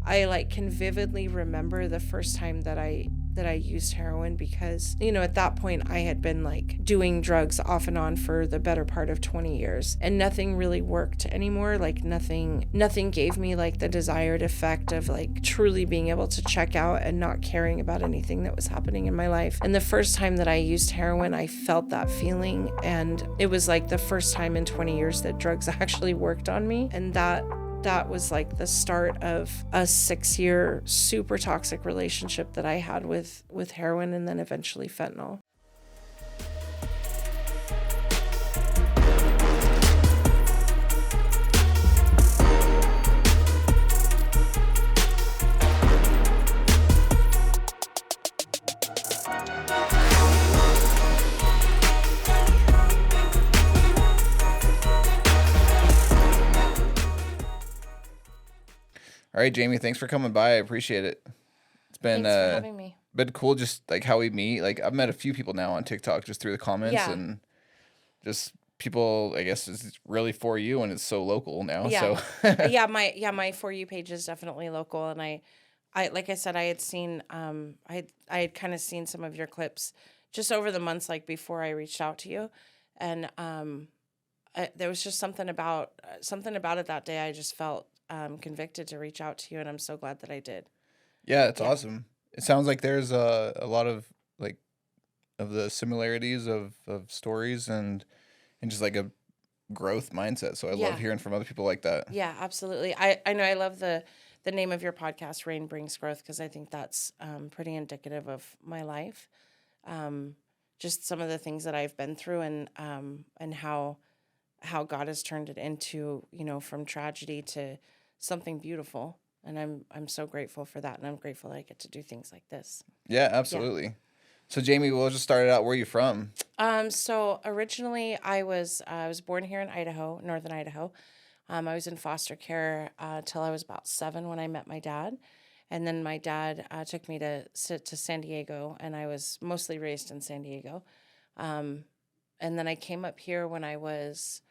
like can vividly remember the first time that I used heroin, because, at that point I had been like doing drugs off and on for the better part of 20 years, and nothing really worked anymore. Like nothing gave me like the desired effect of like truly being able to check out and not caring about anything that was happening in my life. And the first time that I used heroin, I felt that feeling, and it was like the first time in 20 years that drugs actually worked on me. And that was like the start of a 6-year super toxic relationship that I had with heroin, and then eventually fentanyl. All right, Jamie, thanks for coming by. I appreciate it. It's been Thanks for having me. been cool, just like how we meet. Like I've met a few people now on TikTok just through the comments, Yeah. and just people. I guess is really for you, and it's so local now. Yeah. So My For You page is definitely local, and I like I said, I had seen I had kind of seen some of your clips just over the months, like before I reached out to you, and there was just something about it that day. I just felt convicted to reach out to you, and I'm so glad that I did. yeah, it's Yeah. awesome. It sounds like there's a lot of like of the similarities of stories and just like a growth mindset. So I Yeah. love hearing from other people like that. Yeah, absolutely. I know I love the name of your podcast, Rain Brings Growth, because I think that's pretty indicative of my life. Just some of the things that I've been through, and how God has turned it into, from tragedy to something beautiful. And I'm so grateful for that, and I'm grateful that I get to do things like this. Yeah, absolutely. So Jamie, we'll just start it out. Where are you from? So originally I was born here in Idaho, northern Idaho. I was in foster care till I was about 7 when I met my dad. And then my dad took me to San Diego, and I was mostly raised in San Diego. And then I came up here when I was,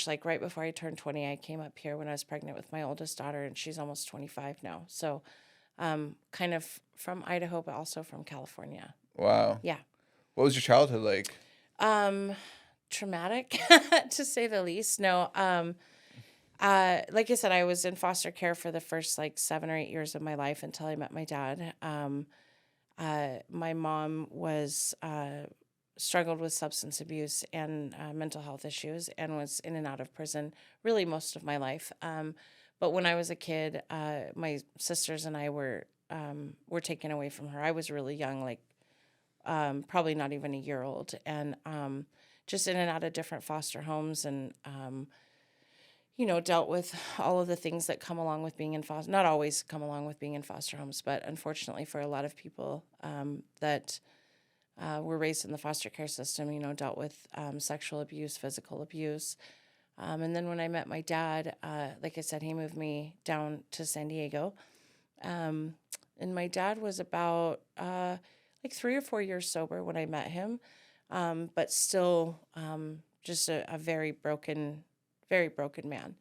like right before I turned 20. I came up here when I was pregnant with my oldest daughter, and she's almost 25 now. So kind of from Idaho, but also from California. Wow. Yeah. What was your childhood like? Traumatic, to say the least. No, like I said, I was in foster care for the first like 7 or 8 years of my life until I met my dad. My mom was struggled with substance abuse and mental health issues, and was in and out of prison really most of my life. But when I was a kid, my sisters and I were taken away from her. I was really young, like probably not even a year old, and just in and out of different foster homes, and dealt with all of the things that come along with being in foster. Not always come along with being in foster homes, but unfortunately for a lot of people that were raised in the foster care system, dealt with sexual abuse, physical abuse. And then when I met my dad, like I said, he moved me down to San Diego. And my dad was about like 3 or 4 years sober when I met him, but still just a very broken man.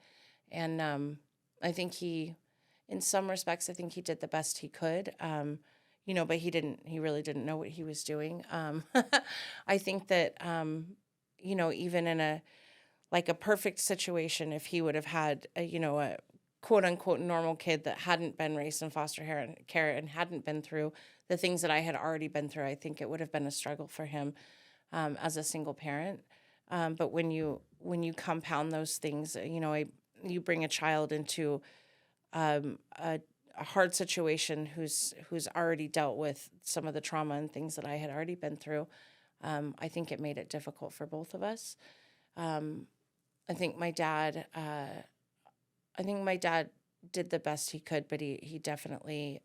And I think in some respects, I think he did the best he could. But he really didn't know what he was doing. I think that, even in a perfect situation, if he would have had, a quote unquote normal kid that hadn't been raised in foster care and hadn't been through the things that I had already been through, I think it would have been a struggle for him as a single parent. But when you compound those things, you bring a child into a hard situation who's already dealt with some of the trauma and things that I had already been through. I think it made it difficult for both of us. I think my dad did the best he could, but he definitely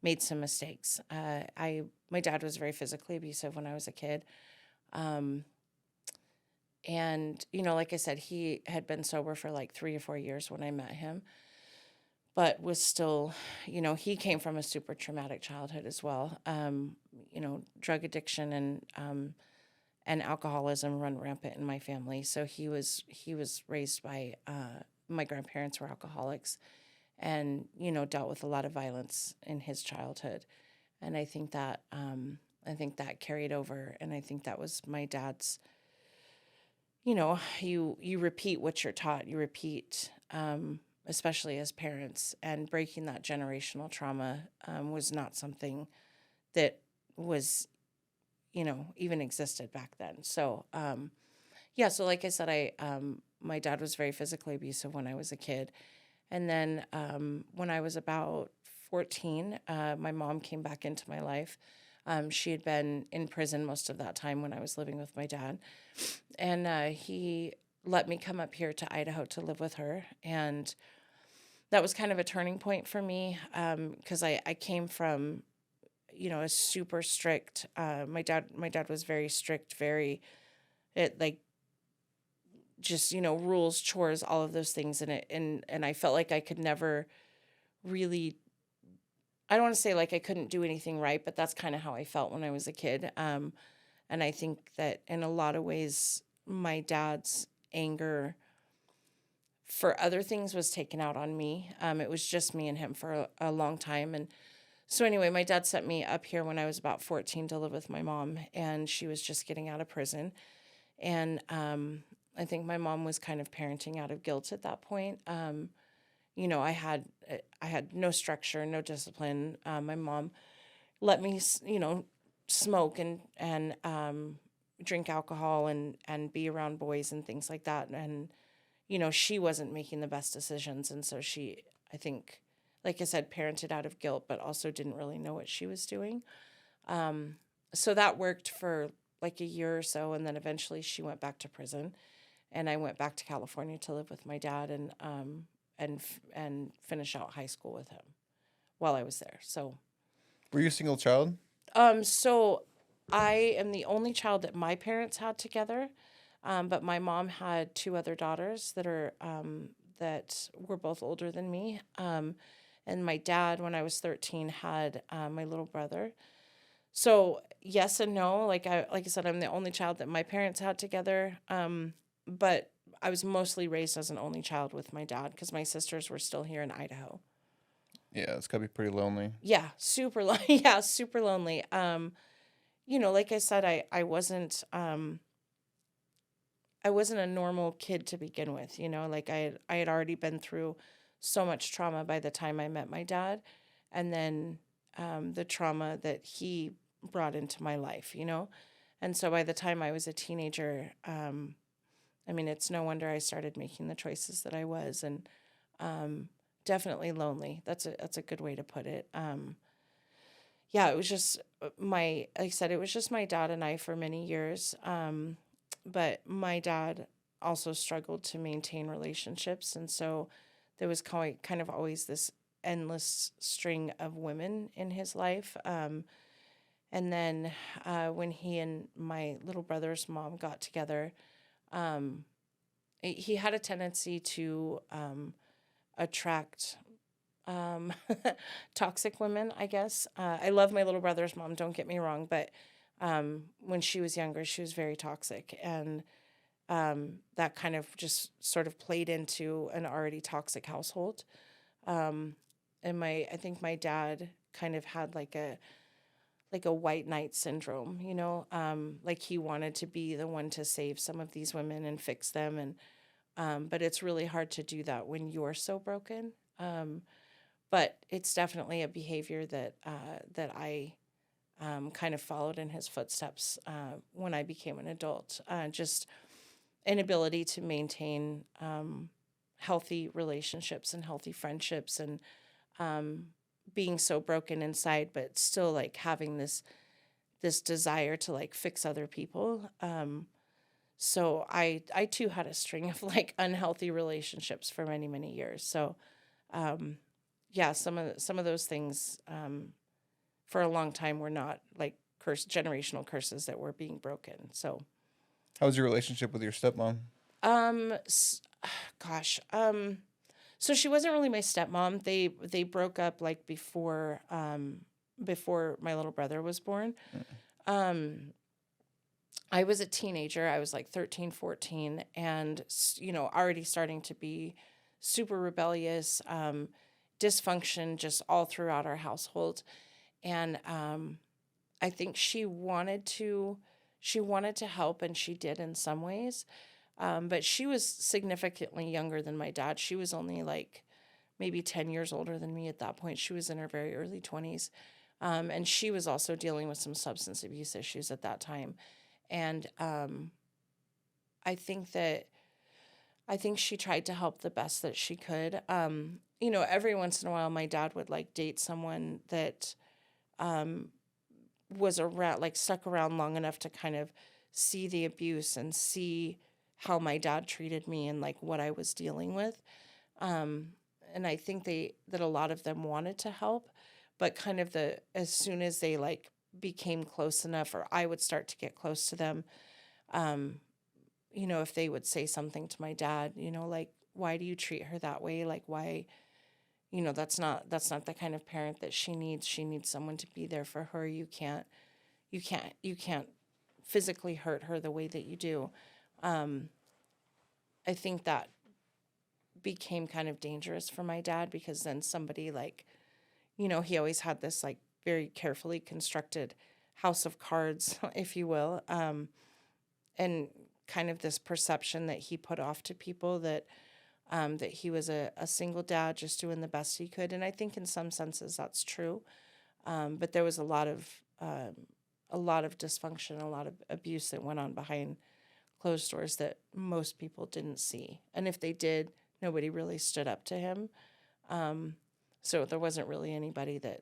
made some mistakes. My dad was very physically abusive when I was a kid. And, like I said, he had been sober for like 3 or 4 years when I met him, but was still, he came from a super traumatic childhood as well. Drug addiction and alcoholism run rampant in my family. So he was raised by, my grandparents were alcoholics. and, dealt with a lot of violence in his childhood. And I think that carried over. And I think that was my dad's, you repeat what you're taught, you repeat, especially as parents, and breaking that generational trauma was not something that was, even existed back then. So, yeah, so like I said, my dad was very physically abusive when I was a kid. And then when I was about 14, my mom came back into my life. She had been in prison most of that time when I was living with my dad. And he let me come up here to Idaho to live with her. And that was kind of a turning point for me because I came from, a super strict, my dad was very strict, like, just, rules, chores, all of those things. And I felt like I could never really, I don't want to say like I couldn't do anything right, but that's kind of how I felt when I was a kid. And I think that in a lot of ways, my dad's anger for other things was taken out on me. It was just me and him for a long time. And so anyway, my dad sent me up here when I was about 14 to live with my mom, and she was just getting out of prison. And I think my mom was kind of parenting out of guilt at that point. I had no structure, no discipline. My mom let me, smoke and drink alcohol and be around boys and things like that. And she wasn't making the best decisions, and so she, I think, like I said, parented out of guilt, but also didn't really know what she was doing. So that worked for like a year or so, and then eventually she went back to prison, and I went back to California to live with my dad and finish out high school with him while I was there. So, Were you a single child? so I am the only child that my parents had together, but my mom had two other daughters that were both older than me. And my dad, when I was 13, had my little brother. So yes and no. Like I said, I'm the only child that my parents had together. But I was mostly raised as an only child with my dad because my sisters were still here in Idaho. Yeah, it's gotta be pretty lonely. Yeah, super yeah, super lonely. Like I said, I wasn't a normal kid to begin with. Like I had already been through so much trauma by the time I met my dad, and then the trauma that he brought into my life. And so by the time I was a teenager, it's no wonder I started making the choices that I was, and definitely lonely. That's a good way to put it. Yeah, it was just like I said, it was just my dad and I for many years. But my dad also struggled to maintain relationships, and so there was kind of always this endless string of women in his life. And then when he and my little brother's mom got together, um, he had a tendency to attract um, toxic women, I guess. I love my little brother's mom, don't get me wrong, but when she was younger, she was very toxic. And that kind of just sort of played into an already toxic household. And I think my dad kind of had like a white knight syndrome, like he wanted to be the one to save some of these women and fix them. And but it's really hard to do that when you're so broken. But it's definitely a behavior that I kind of followed in his footsteps when I became an adult. Just inability to maintain healthy relationships and healthy friendships, and being so broken inside, but still like having this desire to like fix other people. So I too had a string of like unhealthy relationships for many, many years. So yeah, some of those things for a long time were not like generational curses that were being broken. So How was your relationship with your stepmom? um s- gosh, so she wasn't really my stepmom. They broke up like before my little brother was born. Um I was a teenager. I was like 13, 14, and already starting to be super rebellious. dysfunction just all throughout our household. And I think she wanted to help, and she did in some ways. But she was significantly younger than my dad. She was only like maybe 10 years older than me at that point. She was in her very early 20s. And she was also dealing with some substance abuse issues at that time. And I think that I think she tried to help the best that she could. Every once in a while, my dad would like date someone that was around, like stuck around long enough to kind of see the abuse and see how my dad treated me and like what I was dealing with. And I think that a lot of them wanted to help, but kind of as soon as they like became close enough, or I would start to get close to them, if they would say something to my dad, like, why do you treat her that way? Like, why, that's not the kind of parent that she needs. She needs someone to be there for her. You can't physically hurt her the way that you do. I think that became kind of dangerous for my dad, because then somebody like, he always had this like very carefully constructed house of cards, if you will. And kind of this perception that he put off to people that he was a single dad just doing the best he could. And I think in some senses that's true. But there was a lot of dysfunction, a lot of abuse that went on behind closed doors that most people didn't see. And if they did, nobody really stood up to him. So there wasn't really anybody that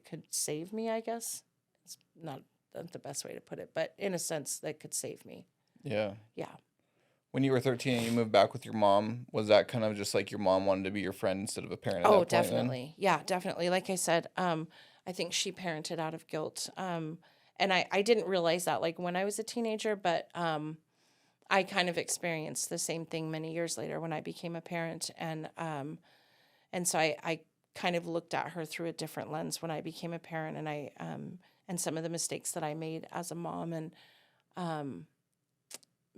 could save me, I guess. It's not the best way to put it, but in a sense that could save me. Yeah. Yeah. When you were 13 and you moved back with your mom, was that kind of just like your mom wanted to be your friend instead of a parent at that point definitely. Then? Yeah, definitely. Like I said, I think she parented out of guilt. And I didn't realize that like when I was a teenager, but I kind of experienced the same thing many years later when I became a parent. And so I kind of looked at her through a different lens when I became a parent, and and some of the mistakes that I made as a mom. And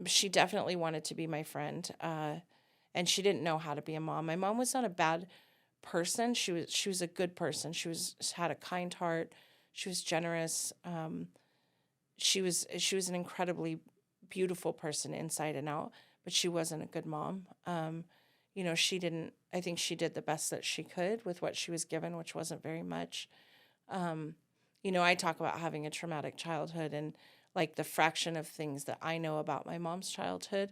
she definitely wanted to be my friend. And she didn't know how to be a mom. My mom was not a bad person. She was a good person. She had a kind heart. She was generous. She was an incredibly beautiful person inside and out, but she wasn't a good mom. She didn't, I think she did the best that she could with what she was given, which wasn't very much. I talk about having a traumatic childhood, and like the fraction of things that I know about my mom's childhood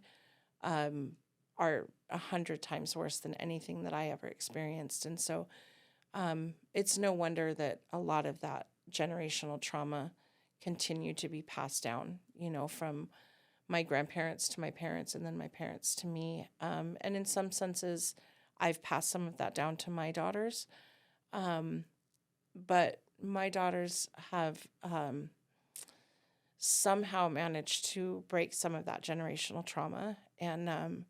are 100 times worse than anything that I ever experienced. And so it's no wonder that a lot of that generational trauma continued to be passed down, from my grandparents to my parents, and then my parents to me. And in some senses, I've passed some of that down to my daughters. But my daughters have somehow managed to break some of that generational trauma. And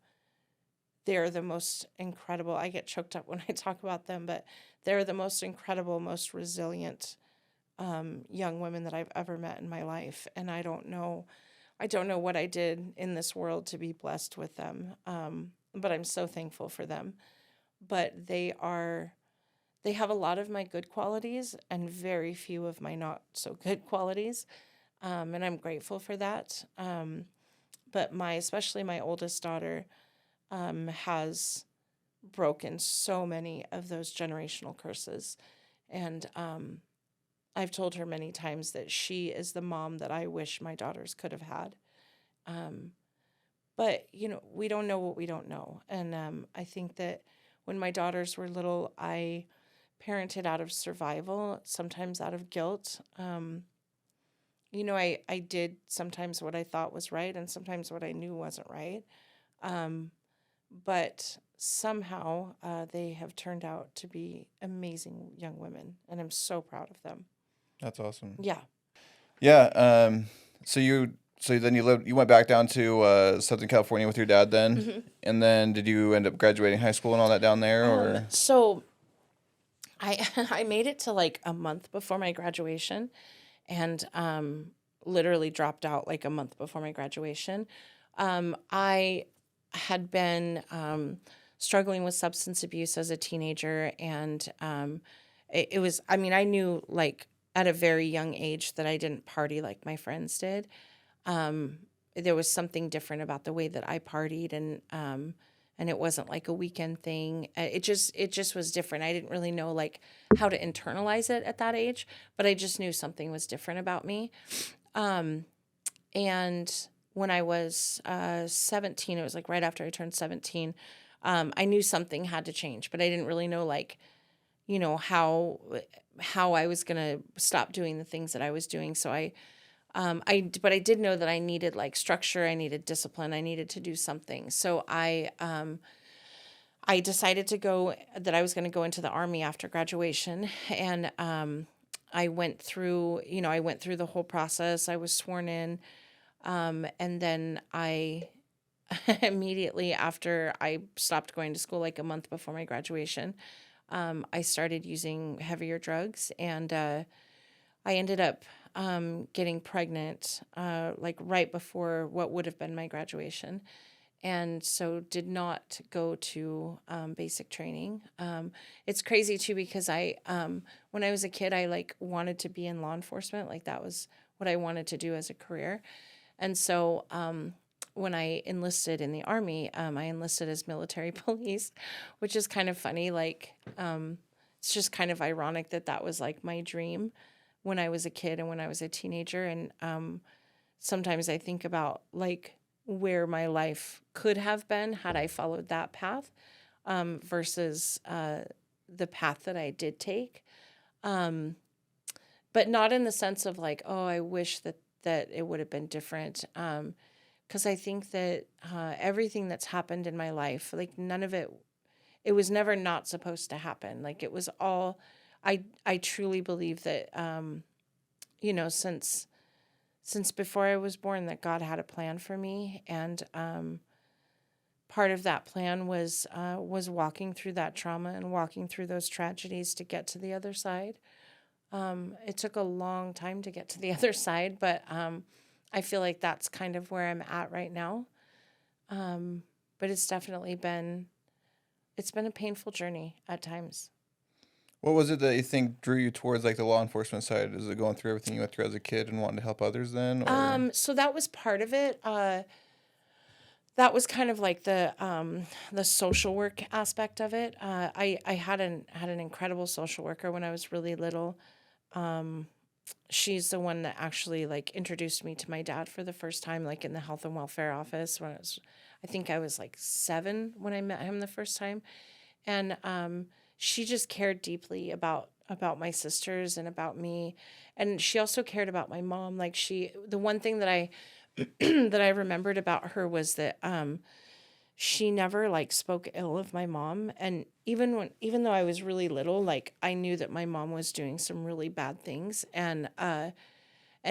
they're the most incredible, I get choked up when I talk about them, but they're the most incredible, most resilient young women that I've ever met in my life. And I don't know what I did in this world to be blessed with them. But I'm so thankful for them. But they have a lot of my good qualities and very few of my not so good qualities. And I'm grateful for that. But especially my oldest daughter has broken so many of those generational curses. And I've told her many times that she is the mom that I wish my daughters could have had. But, we don't know what we don't know. And I think that when my daughters were little, I parented out of survival, sometimes out of guilt. I did sometimes what I thought was right and sometimes what I knew wasn't right. But somehow they have turned out to be amazing young women, and I'm so proud of them. That's awesome. Yeah. Yeah. So then you went back down to Southern California with your dad then, Mm-hmm. and then did you end up graduating high school and all that down there, or? So I made it to like a month before my graduation, and literally dropped out like a month before my graduation. I had been struggling with substance abuse as a teenager. And it was, I mean, I knew like at a very young age that I didn't party like my friends did. Um, there was something different about the way that I partied, and it wasn't like a weekend thing. It just was different. I didn't really know like how to internalize it at that age, but I just knew something was different about me. Um, and when I was 17, it was like right after I turned 17, I knew something had to change, but I didn't really know like, how I was gonna stop doing the things that I was doing. So but I did know that I needed like structure, I needed discipline, I needed to do something. So I decided that I was going to go into the Army after graduation, and I went through, the whole process. I was sworn in, and then I immediately after I stopped going to school, like a month before my graduation, I started using heavier drugs, and I ended up getting pregnant, like right before what would have been my graduation. And so did not go to basic training. It's crazy too because when I was a kid, I like wanted to be in law enforcement. Like that was what I wanted to do as a career. And so when I enlisted in the Army, I enlisted as military police, which is kind of funny. Like it's just kind of ironic that that was like my dream when I was a kid and when I was a teenager. And sometimes I think about like where my life could have been had I followed that path versus the path that I did take. But not in the sense of like, oh, I wish that it would have been different. Because I think that everything that's happened in my life, like none of it, it was never not supposed to happen. Like it was all, I truly believe that, since before I was born, that God had a plan for me, and part of that plan was walking through that trauma and walking through those tragedies to get to the other side. It took a long time to get to the other side, but I feel like that's kind of where I'm at right now. But it's definitely it's been a painful journey at times. What was it that you think drew you towards like the law enforcement side? Is it going through everything you went through as a kid and wanting to help others then, or? So that was part of it. That was kind of like the social work aspect of it. I had an incredible social worker when I was really little. Um, she's the one that actually like introduced me to my dad for the first time, like in the health and welfare office I think I was like 7 when I met him the first time, and she just cared deeply about my sisters and about me, and she also cared about my mom. Like the one thing that I that I remembered about her was that she never like spoke ill of my mom, and even though I was really little, like I knew that my mom was doing some really bad things, and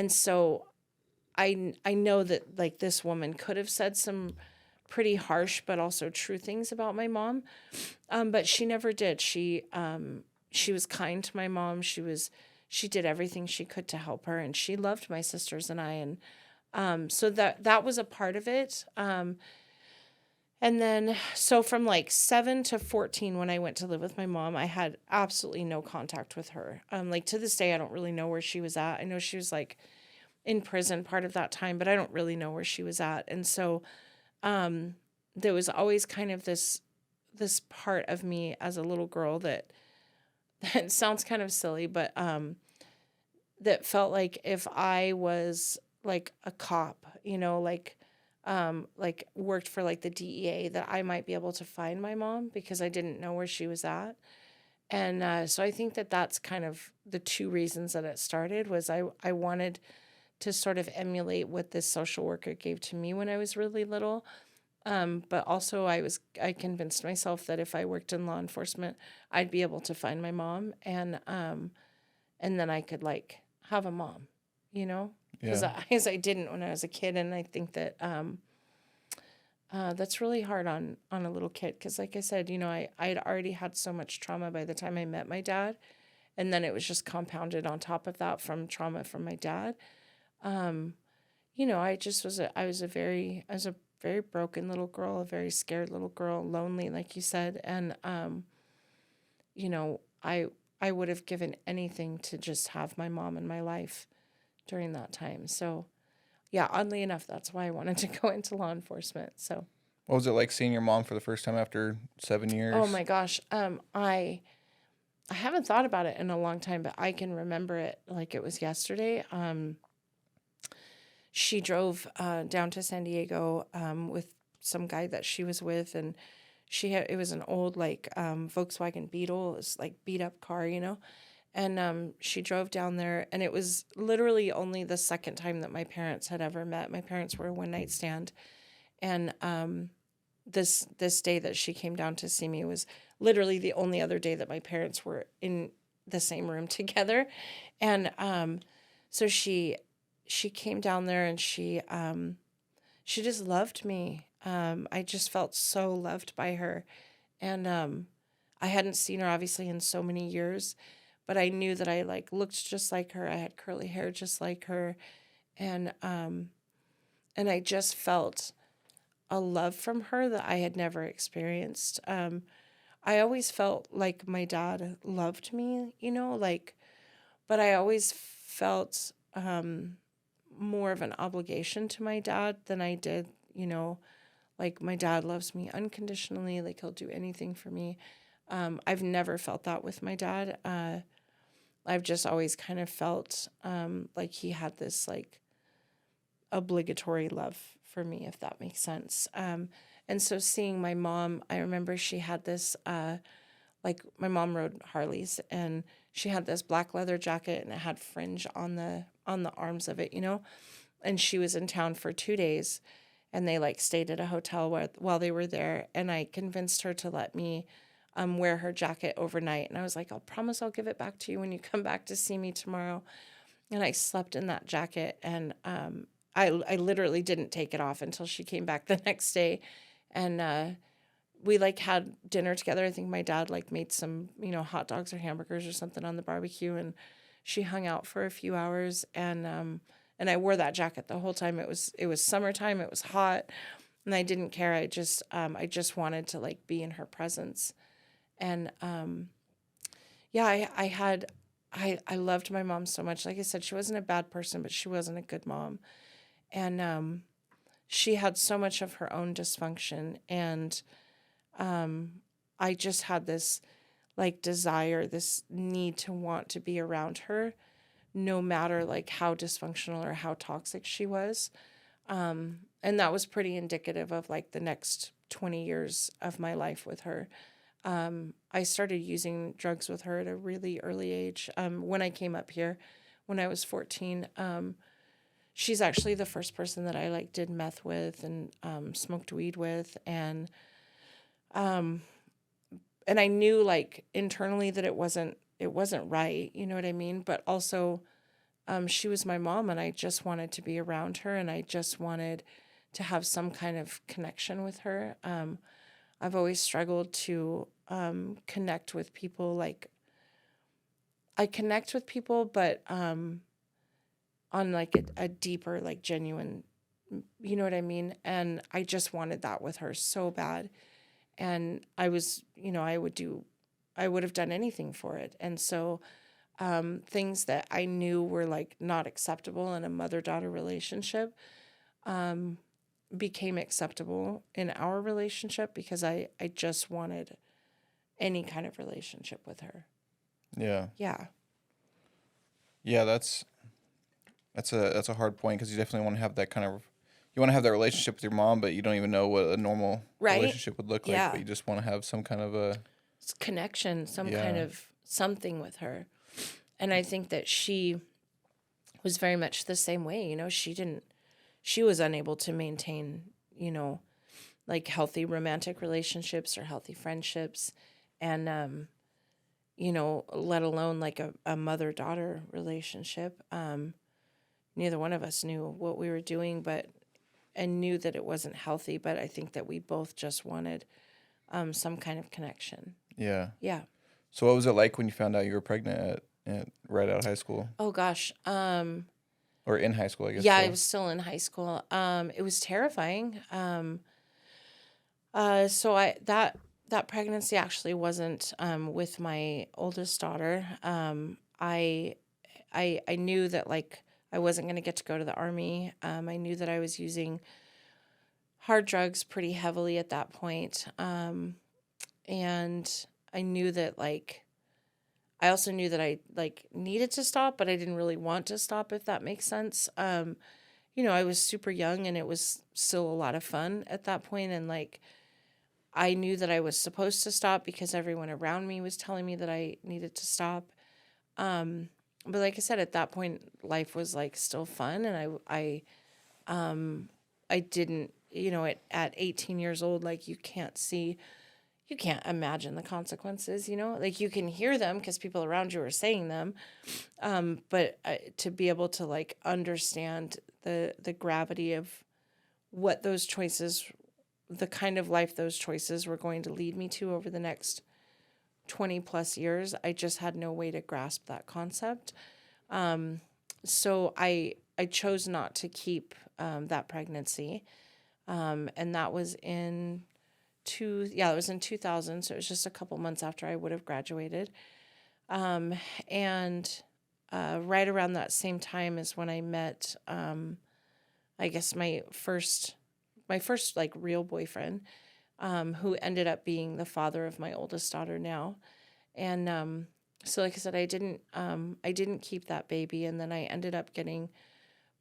so I know that like this woman could have said some pretty harsh but also true things about my mom, but she never did. She was kind to my mom. She did everything she could to help her, and she loved my sisters and I, and so that was a part of it. And then, so from like 7 to 14, when I went to live with my mom, I had absolutely no contact with her. Like to this day, I don't really know where she was at. I know she was like in prison part of that time, but I don't really know where she was at. And so, there was always kind of this part of me as a little girl that that sounds kind of silly, but that felt like if I was like a cop, like worked for like the DEA, that I might be able to find my mom because I didn't know where she was at. And so I think that that's kind of the two reasons that it started was I wanted to sort of emulate what this social worker gave to me when I was really little. But also I convinced myself that if I worked in law enforcement, I'd be able to find my mom, and then I could like have a mom, because Yeah. as I didn't when I was a kid. And I think that that's really hard on a little kid because, like I said, I had already had so much trauma by the time I met my dad, and then it was just compounded on top of that from trauma from my dad. I just was I was a very broken little girl, a very scared little girl, lonely, like you said. And, you know, I would have given anything to just have my mom in my life during that time. So, yeah, oddly enough, that's why I wanted to go into law enforcement. So, What was it like seeing your mom for the first time after 7 oh years? my gosh, I haven't thought about it in a long time, but I can remember it like it was yesterday. She drove down to San Diego with some guy that she was with, and it was an old like Volkswagen Beetle, it's like beat up car, you know. And she drove down there, and it was literally only the second time that my parents had ever met. My parents were a one night stand, and this day that she came down to see me was literally the only other day that my parents were in the same room together. And so she came down there, and she just loved me. I just felt so loved by her. And I hadn't seen her obviously in so many years, but I knew that I like looked just like her. I had curly hair just like her. And I just felt a love from her that I had never experienced. I always felt like my dad loved me, you know, like, but I always felt more of an obligation to my dad than I did, you know, like my dad loves me unconditionally, like he'll do anything for me. I've never felt that with my dad. I've just always kind of felt like he had this like obligatory love for me, if that makes sense. And so seeing my mom, I remember she had this, like my mom rode Harleys, and she had this black leather jacket, and it had fringe on the arms of it, you know. And she was in town for 2 days, and they like stayed at a hotel while they were there. And I convinced her to let me wear her jacket overnight. And I was like, I'll promise I'll give it back to you when you come back to see me tomorrow. And I slept in that jacket, and I literally didn't take it off until she came back the next day. And we like had dinner together. I think my dad like made some, you know, hot dogs or hamburgers or something on the barbecue, and she hung out for a few hours. And I wore that jacket the whole time. It was summertime, it was hot, and I didn't care. I just wanted to like be in her presence. And yeah, I loved my mom so much. Like I said, she wasn't a bad person, but she wasn't a good mom. And she had so much of her own dysfunction, and I just had this like desire, this need to want to be around her, no matter like how dysfunctional or how toxic she was. And that was pretty indicative of like the next 20 years of my life with her. I started using drugs with her at a really early age. When I came up here, when I was 14, she's actually the first person that I like did meth with and smoked weed with, um, and I knew like internally that it wasn't right, you know what I mean? But also, she was my mom, and I just wanted to be around her, and I just wanted to have some kind of connection with her. I've always struggled to connect with people. Like I connect with people, but on like a deeper, like genuine, you know what I mean? And I just wanted that with her so bad. And I was, you know, I would have done anything for it. And so things that I knew were like not acceptable in a mother-daughter relationship became acceptable in our relationship because I just wanted any kind of relationship with her. Yeah. Yeah. Yeah, that's a hard point because you definitely want to have that kind of you want to have that relationship with your mom, but you don't even know what a normal Right? relationship would look like. Yeah. But you just want to have some kind of a Connection, some kind yeah, of something with her. And I think that she was very much the same way. You know, she was unable to maintain, you know, like healthy romantic relationships or healthy friendships. And, you know, let alone like a mother daughter relationship. Neither one of us knew what we were doing, and knew that it wasn't healthy. But I think that we both just wanted some kind of connection. yeah. Yeah. So what was it like when you found out you were pregnant at right out of high school? Oh gosh. Or in high school, I guess, Yeah, I still. was still in high school. It was terrifying. So that pregnancy actually wasn't with my oldest daughter. I knew that like I wasn't going to get to go to the army. I knew that I was using hard drugs pretty heavily at that point. And I knew that like I also knew that I like needed to stop, but I didn't really want to stop, if that makes sense. I was super young and it was still a lot of fun at that point, and like I knew that I was supposed to stop because everyone around me was telling me that I needed to stop. Um, but like I said, at that point, life was like still fun, and I didn't, at 18 years old, like you can't imagine the consequences, like you can hear them because people around you are saying them. But to be able to like understand the gravity of what those choices, the kind of life those choices were going to lead me to over the next 20 plus years, I just had no way to grasp that concept. So I chose not to keep that pregnancy. And that was it was in 2000. So it was just a couple months after I would have graduated. And right around that same time is when I met, I guess my first like real boyfriend, who ended up being the father of my oldest daughter now. And so like I said, I didn't keep that baby, and then I ended up getting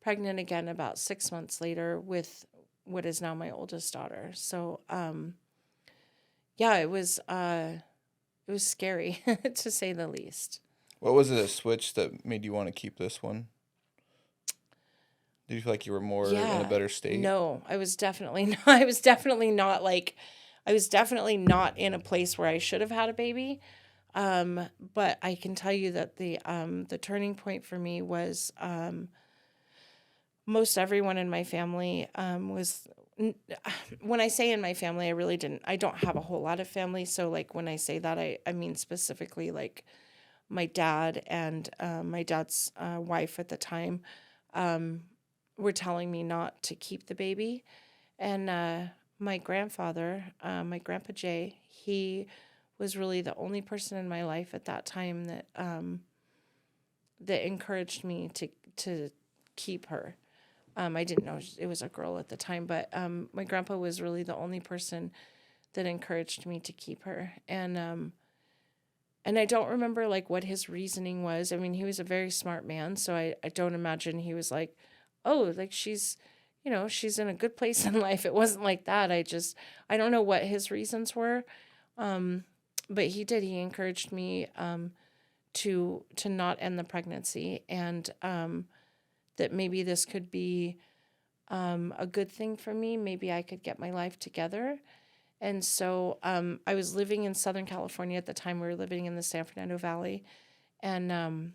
pregnant again about 6 months later with what is now my oldest daughter. So yeah, it was scary to say the least. What was the switch that made you want to keep this one? Did you feel like you were more in a Yeah, better state? no, I was definitely not, I was definitely not in a place where I should have had a baby. But I can tell you that the turning point for me was most everyone in my family was. When I say in my family, I don't have a whole lot of family. So like when I say that, I mean specifically like my dad and my dad's wife at the time were telling me not to keep the baby. And my grandfather, my grandpa Jay, he was really the only person in my life at that time that encouraged me to keep her. I didn't know it was a girl at the time, but my grandpa was really the only person that encouraged me to keep her. And I don't remember like what his reasoning was. I mean, he was a very smart man, so I don't imagine he was like, oh, like she's in a good place in life. It wasn't like that. I don't know what his reasons were. But he did. He encouraged me to not end the pregnancy, and that maybe this could be a good thing for me. Maybe I could get my life together. And so I was living in Southern California at the time. We were living in the San Fernando Valley. And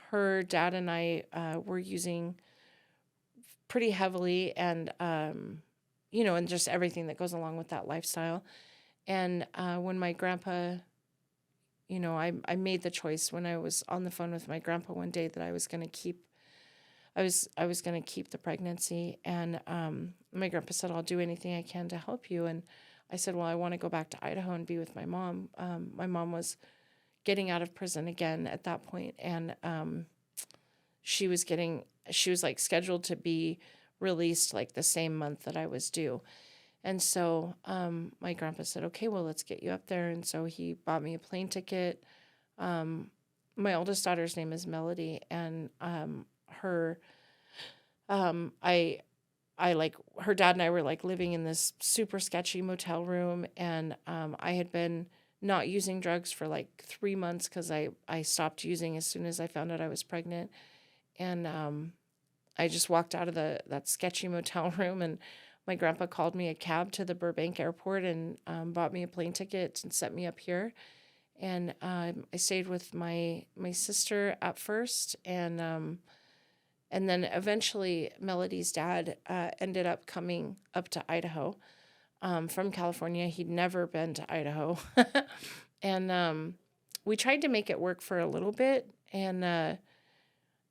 her dad and I were using pretty heavily, and just everything that goes along with that lifestyle. And when my grandpa, I made the choice when I was on the phone with my grandpa one day that I was going to keep the pregnancy. And my grandpa said, I'll do anything I can to help you. And I said, well, I want to go back to Idaho and be with my mom. My mom was getting out of prison again at that point, and she was like scheduled to be released like the same month that I was due. And so my grandpa said, okay, well, let's get you up there. And so he bought me a plane ticket. My oldest daughter's name is Melody, and her I like her dad and I were like living in this super sketchy motel room, and I had been not using drugs for like 3 months because I stopped using as soon as I found out I was pregnant. And I just walked out of that sketchy motel room, and my grandpa called me a cab to the Burbank airport and bought me a plane ticket and set me up here. And I stayed with my sister at first, and then eventually Melody's dad ended up coming up to Idaho from California. He'd never been to Idaho. And we tried to make it work for a little bit. And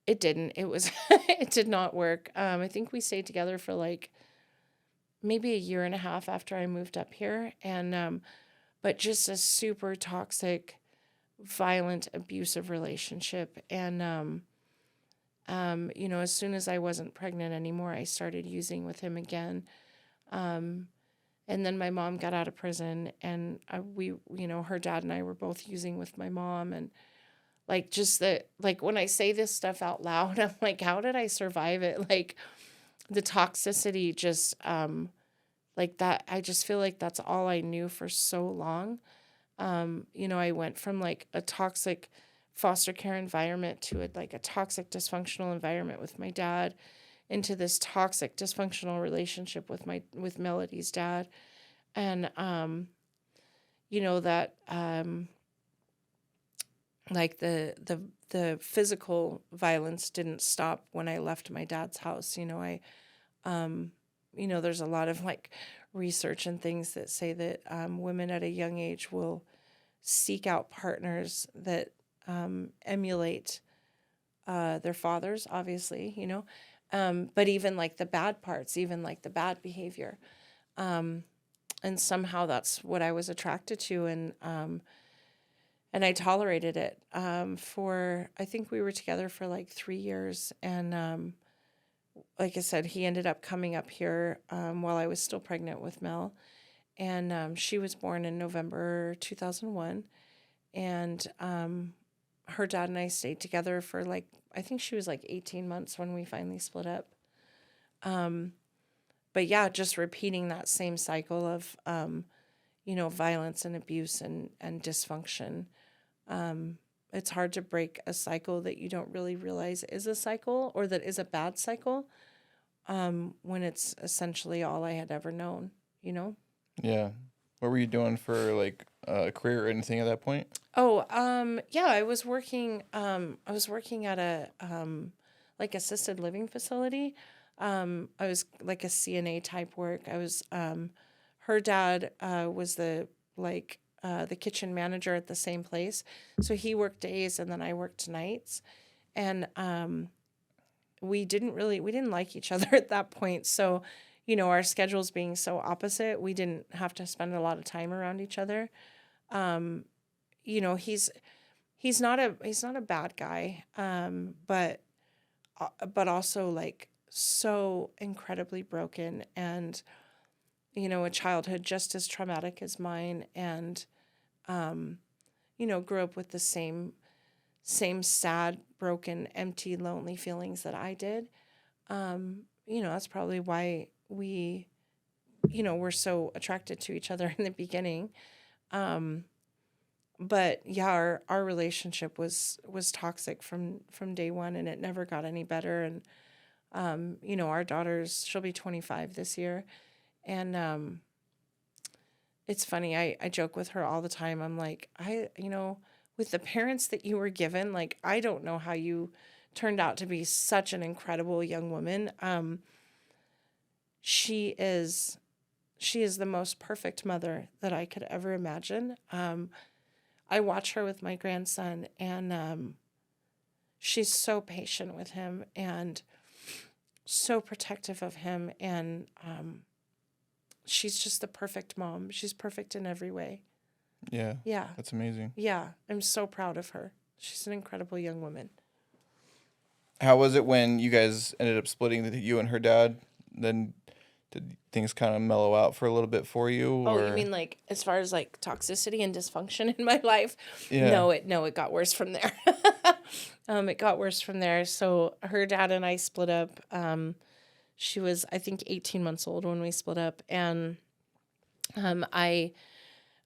It didn't. It was it did not work. I think we stayed together for like maybe a year and a half after I moved up here, and but just a super toxic, violent, abusive relationship. And as soon as I wasn't pregnant anymore, I started using with him again. Um, and then my mom got out of prison, and her dad and I were both using with my mom, and like just the like when I say this stuff out loud, I'm like, how did I survive it? Like the toxicity just like that. I just feel like that's all I knew for so long. I went from like a toxic foster care environment to like a toxic dysfunctional environment with my dad into this toxic dysfunctional relationship with Melody's dad. And that like the physical violence didn't stop when I left my dad's house. Um there's a lot of like research and things that say that women at a young age will seek out partners that emulate their fathers, obviously, but even like the bad parts, even like the bad behavior. And somehow that's what I was attracted to. And I tolerated it I think we were together for like 3 years. And like I said, he ended up coming up here while I was still pregnant with Mel. And she was born in November 2001. And her dad and I stayed together for like, I think she was like 18 months when we finally split up. But yeah, just repeating that same cycle of, violence and abuse and dysfunction. It's hard to break a cycle that you don't really realize is a cycle or that is a bad cycle when it's essentially all I had ever known, you know? Yeah. What were you doing for like a career or anything at that point? Oh, yeah, I was working at a like assisted living facility. I was like a CNA type work. Her dad was the kitchen manager at the same place. So he worked days and then I worked nights. And we didn't like each other at that point. So, our schedules being so opposite, we didn't have to spend a lot of time around each other. Um, he's not a bad guy, but also like so incredibly broken, and a childhood just as traumatic as mine, and grew up with the same sad, broken, empty, lonely feelings that I did. That's probably why we were so attracted to each other in the beginning. Um, but yeah, our relationship was toxic from day one, and it never got any better. And our she'll be 25 this year, and it's funny. I joke with her all the time. I'm like, with the parents that you were given, like I don't know how you turned out to be such an incredible young woman. She is the most perfect mother that I could ever imagine. I watch her with my grandson, and she's so patient with him and so protective of him. And she's just the perfect mom. She's perfect in every way. Yeah. Yeah. That's amazing. Yeah. I'm so proud of her. She's an incredible young woman. How was it when you guys ended up splitting, you and her dad? Then did things kind of mellow out for a little bit for you? Oh, Or? you mean like as far as like toxicity and dysfunction in my life? Yeah. No, it got worse from there. It got worse from there. So her dad and I split up. She was, I think, 18 months old when we split up, and I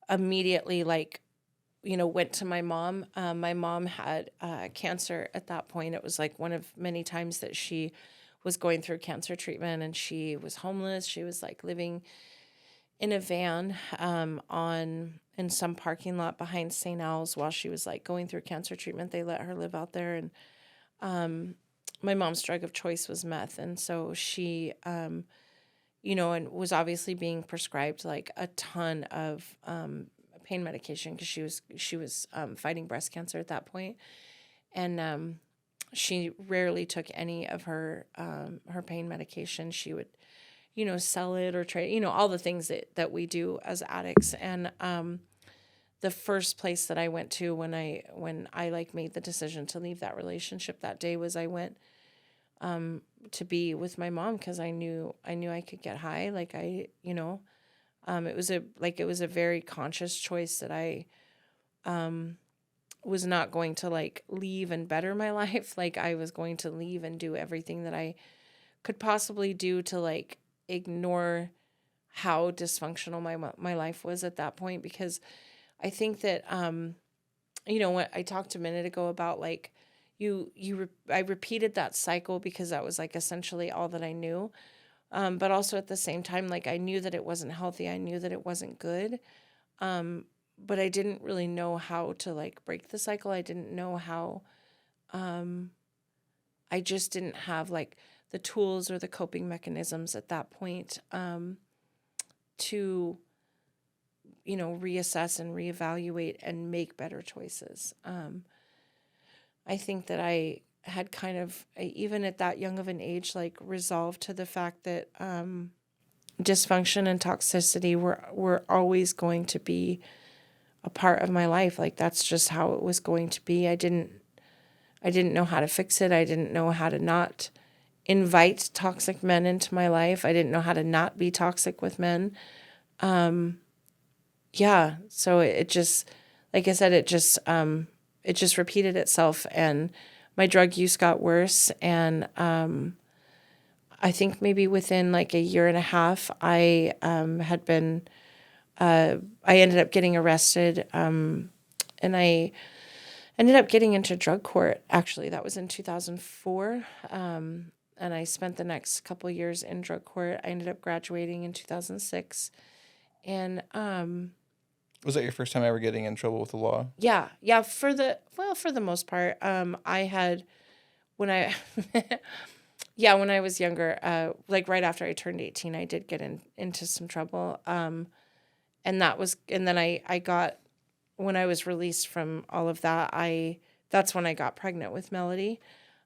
immediately went to my mom. My mom had cancer at that point. It was like one of many times that she was going through cancer treatment, and she was homeless. She was like living in a van in some parking lot behind St. Al's while she was like going through cancer treatment. They let her live out there, and my mom's drug of choice was meth, and so she and was obviously being prescribed like a ton of pain medication because she was fighting breast cancer at that point. And she rarely took any of her pain medication. She would, sell it or trade, all the things that we do as addicts. And the first place that I went to when I like made the decision to leave that relationship that day was I went to be with my mom, because I knew I could get high. Like it was a very conscious choice that I was not going to like leave and better my life. Like I was going to leave and do everything that I could possibly do to like ignore how dysfunctional my life was at that point. Because I think that what I talked a minute ago about, like I repeated that cycle because that was like essentially all that I knew. But also at the same time, like I knew that it wasn't healthy. I knew that it wasn't good. But I didn't really know how to like break the cycle. I didn't know how. I just didn't have like the tools or the coping mechanisms at that point to reassess and reevaluate and make better choices. I think that I had kind of, even at that young of an age, like resolved to the fact that dysfunction and toxicity were always going to be a part of my life. Like that's just how it was going to be. I didn't know how to fix it. I didn't know how to not invite toxic men into my life. I didn't know how to not be toxic with men. Yeah. So it just, like I said, it just repeated itself, and my drug use got worse. And I think maybe within like a year and a half, I ended up getting arrested, and I ended up getting into drug court. Actually, that was in 2004. And I spent the next couple years in drug court. I ended up graduating in 2006. And Was that your first time ever getting in trouble with the law? yeah, for the most part, I had when I yeah, when I was younger, like right after I turned 18, I did get into some trouble. And then I got, when I was released from all of that, that's when I got pregnant with Melody,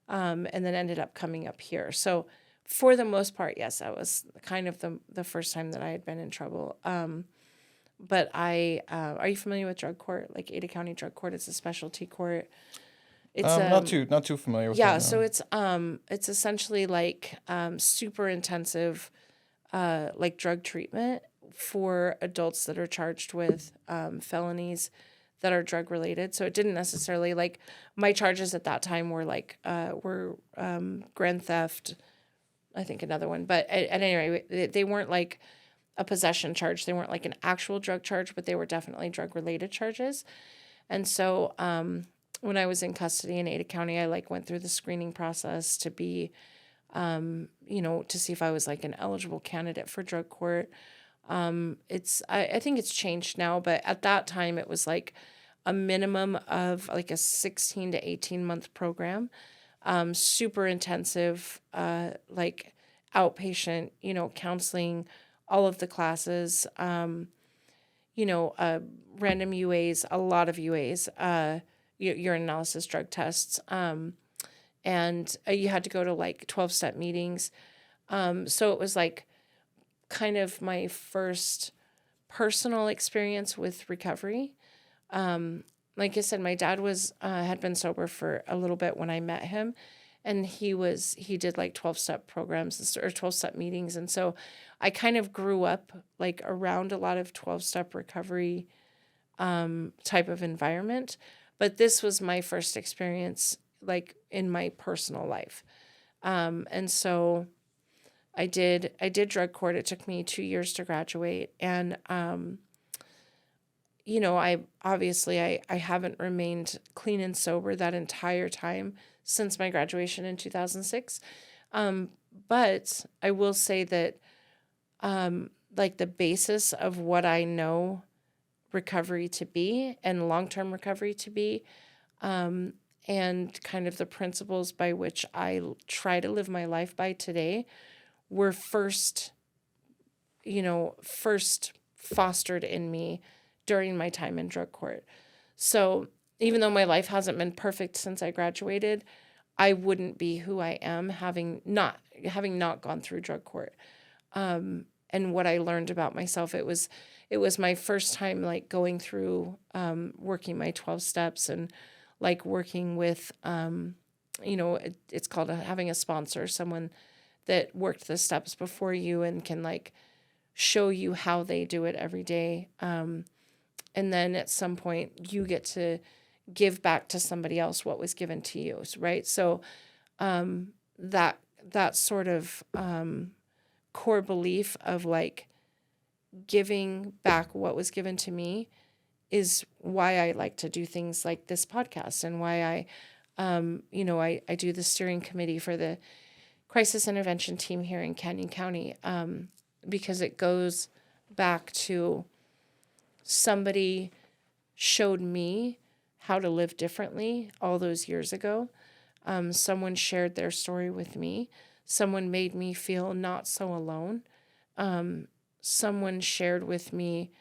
and then ended up coming up here. So for the most part, yes, that was kind of the first time that I had been in trouble. But are you familiar with drug court? Like Ada County Drug Court, it's a specialty court. It's not too familiar with yeah, it, so no. it's essentially like super intensive like drug treatment for adults that are charged with felonies that are drug related. So it didn't necessarily, like, my charges at that time were like grand theft, I think another one, but at any rate, they weren't like a possession charge. They weren't like an actual drug charge, but they were definitely drug related charges. And so when I was in custody in Ada County, I like went through the screening process to be, to see if I was like an eligible candidate for drug court. I think it's changed now, but at that time it was like a minimum of like a 16 to 18 month program, super intensive, like outpatient, counseling, all of the classes, random UAs, a lot of UAs, urine analysis, drug tests, and you had to go to like 12-step meetings. So it was like kind of my first personal experience with recovery. Like I said, my dad had been sober for a little bit when I met him, and he did like 12-step programs or 12-step meetings. And so I kind of grew up like around a lot of 12-step recovery type of environment. But this was my first experience like in my personal life. And so I did drug court. It took me 2 years to graduate. And, I haven't remained clean and sober that entire time since my graduation in 2006. But I will say that, like the basis of what I know recovery to be and long-term recovery to be, and kind of the principles by which I try to live my life by today were first fostered in me during my time in drug court. So even though my life hasn't been perfect since I graduated, I wouldn't be who I am having not gone through drug court. And what I learned about myself, it was my first time like going through working my 12 steps and like working with it's called having a sponsor, someone that worked the steps before you and can like show you how they do it every day. And then at some point you get to give back to somebody else what was given to you, right? So that sort of core belief of like giving back what was given to me is why I like to do things like this podcast, and why I do the steering committee for the crisis intervention team here in Canyon County, because it goes back to somebody showed me how to live differently all those years ago. Someone shared their story with me. Someone made me feel not so alone. Someone shared with me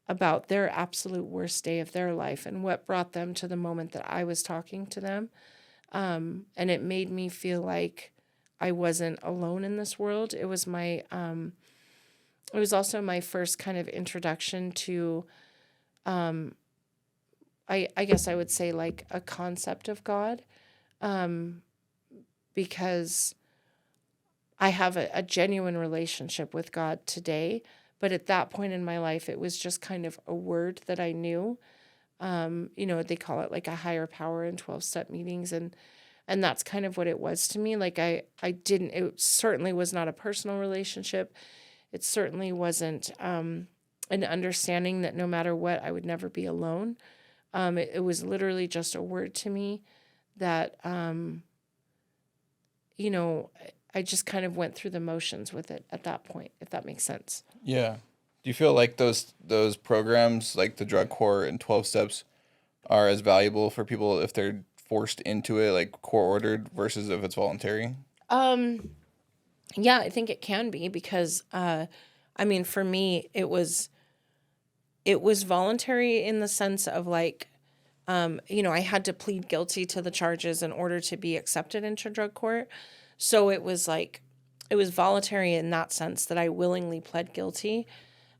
about their absolute worst day of their life and what brought them to the moment that I was talking to them. And it made me feel like I wasn't alone in this world. It was also my first kind of introduction to, I guess I would say like a concept of God, because I have a genuine relationship with God today. But at that point in my life, it was just kind of a word that I knew. They call it like a higher power in 12-step meetings. And that's kind of what it was to me. Like it certainly was not a personal relationship. It certainly wasn't an understanding that no matter what, I would never be alone. It was literally just a word to me that, I just kind of went through the motions with it at that point, if that makes sense. Yeah. Do you feel like those programs, like the drug court and 12 steps, are as valuable for people if they're forced into it, like court ordered, versus if it's voluntary? Yeah, I think it can be, because, for me, it was voluntary in the sense of like, I had to plead guilty to the charges in order to be accepted into drug court. So it was voluntary in that sense that I willingly pled guilty,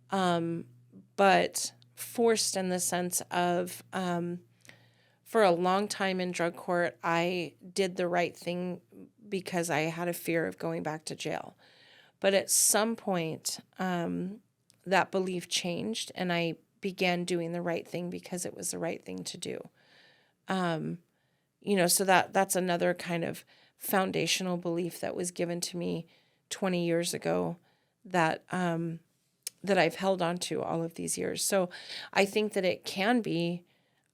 but forced in the sense of, for a long time in drug court, I did the right thing because I had a fear of going back to jail. But at some point, that belief changed, and I began doing the right thing because it was the right thing to do. So that's another kind of foundational belief that was given to me 20 years ago that I've held on to all of these years. So I think that it can be,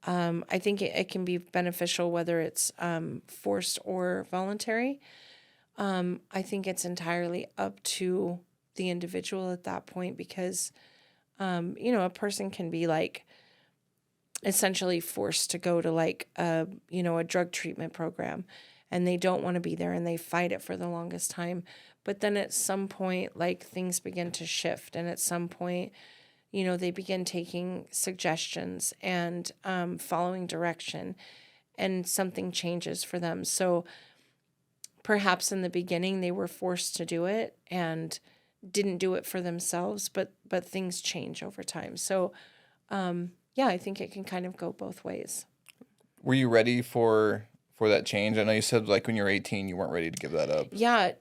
I think it can be beneficial whether it's forced or voluntary. I think it's entirely up to the individual at that point, because, a person can be like essentially forced to go to like a drug treatment program, and they don't want to be there and they fight it for the longest time. But then at some point, like things begin to shift, and at some point, they begin taking suggestions and following direction, and something changes for them. So perhaps in the beginning they were forced to do it and didn't do it for themselves, but things change over time. So yeah, I think it can kind of go both ways. Were you ready for that change? I know you said like when you were 18, you weren't ready to give that up. Yeah.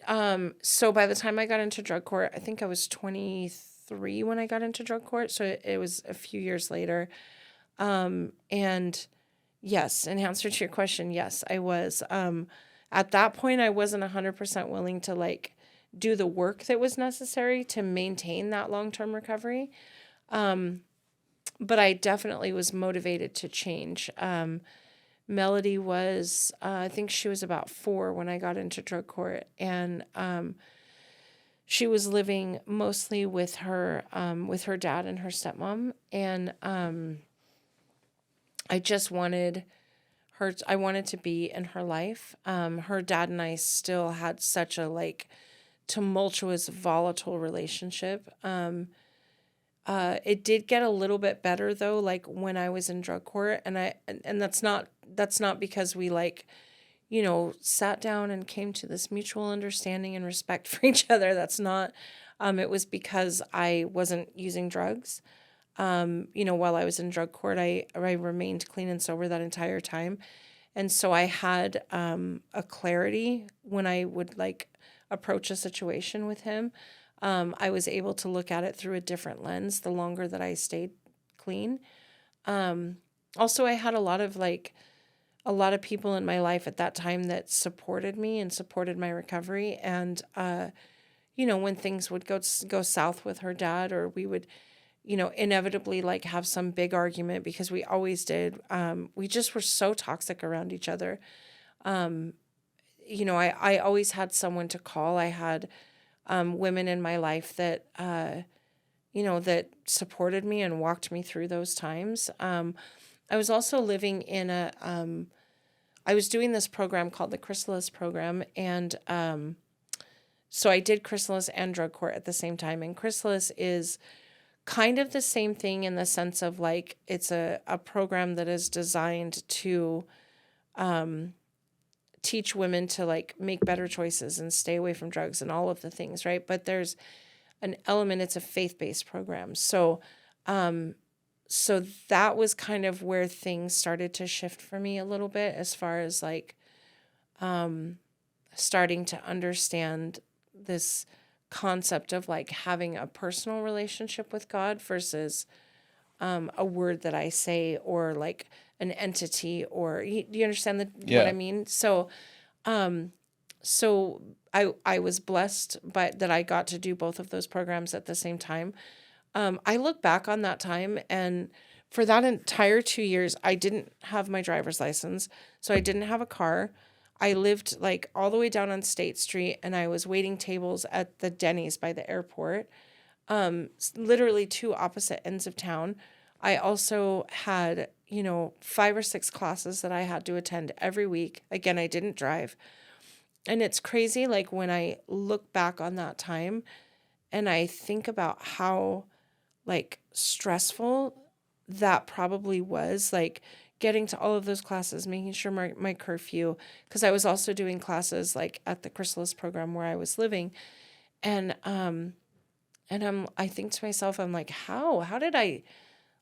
So by the time I got into drug court, I think I was 23 when I got into drug court. So it was a few years later. And yes, in answer to your question, yes, I was. At that point, I wasn't 100% willing to like do the work that was necessary to maintain that long-term recovery. But I definitely was motivated to change. Melody was, I think she was about 4 when I got into drug court, and she was living mostly with her dad and her stepmom, and I just wanted her. I wanted to be in her life. Her dad and I still had such a like tumultuous, volatile relationship. It did get a little bit better though, like when I was in drug court, and that's not because we like, sat down and came to this mutual understanding and respect for each other. That's not, it was because I wasn't using drugs. While I was in drug court, I remained clean and sober that entire time. And so I had a clarity when I would like approach a situation with him. I was able to look at it through a different lens the longer that I stayed clean. Also, I had a lot of people in my life at that time that supported me and supported my recovery. And, when things would go south with her dad, or we would, inevitably like have some big argument, because we always did. We just were so toxic around each other. I always had someone to call. I had women in my life that, that supported me and walked me through those times. I was also living in I was doing this program called the Chrysalis program. And so I did Chrysalis and drug court at the same time. And Chrysalis is kind of the same thing in the sense of like, it's a program that is designed to teach women to like make better choices and stay away from drugs and all of the things, right? But there's an element, it's a faith-based program. So that was kind of where things started to shift for me a little bit, as far as like starting to understand this concept of like having a personal relationship with God versus a word that I say, or like an entity, or do you understand what I mean? So I was blessed that I got to do both of those programs at the same time. I look back on that time, and for that entire 2 years, I didn't have my driver's license. So I didn't have a car. I lived like all the way down on State Street, and I was waiting tables at the Denny's by the airport, literally two opposite ends of town. I also had, 5 or 6 classes that I had to attend every week. Again, I didn't drive. And it's crazy, like when I look back on that time and I think about how like stressful that probably was, like getting to all of those classes, making sure my curfew, because I was also doing classes like at the Chrysalis program where I was living. And I think to myself, I'm like, how did I,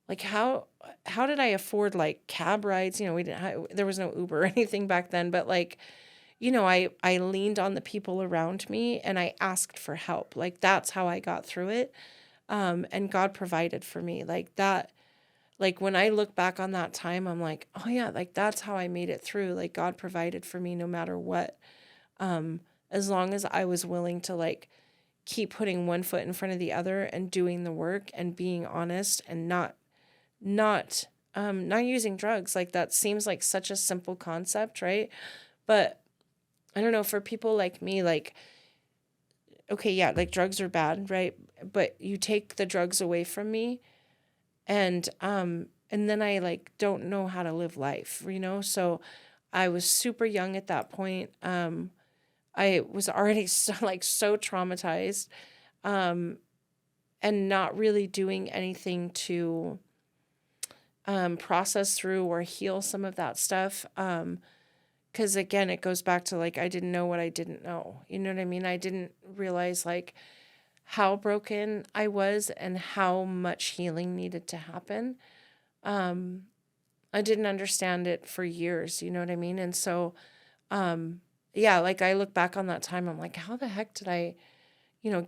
like, how did I afford like cab rides? There was no Uber or anything back then, but like, I leaned on the people around me and I asked for help. Like, that's how I got through it. And God provided for me like that. Like when I look back on that time, I'm like, oh yeah, like that's how I made it through. Like God provided for me no matter what. As long as I was willing to like keep putting one foot in front of the other and doing the work and being honest and not using drugs. Like that seems like such a simple concept, right? But I don't know, for people like me, like, okay, yeah, like drugs are bad, right? But you take the drugs away from me, and then I like don't know how to live life, So I was super young at that point. I was already so traumatized, and not really doing anything to process through or heal some of that stuff. Because again, it goes back to like, I didn't know what I didn't know. You know what I mean? I didn't realize like how broken I was and how much healing needed to happen. I didn't understand it for years, you know what I mean? And so, yeah, like I look back on that time, I'm like, how the heck did I,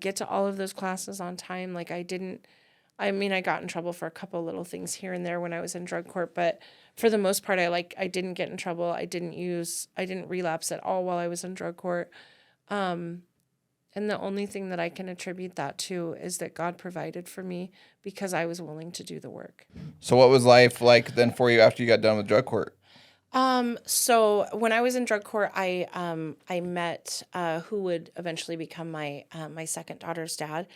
get to all of those classes on time? Like I got in trouble for a couple little things here and there when I was in drug court, but for the most part, I didn't get in trouble. I didn't relapse at all while I was in drug court. And the only thing that I can attribute that to is that God provided for me because I was willing to do the work. So what was life like then for you after you got done with drug court? So when I was in drug court, I met who would eventually become my second daughter's dad.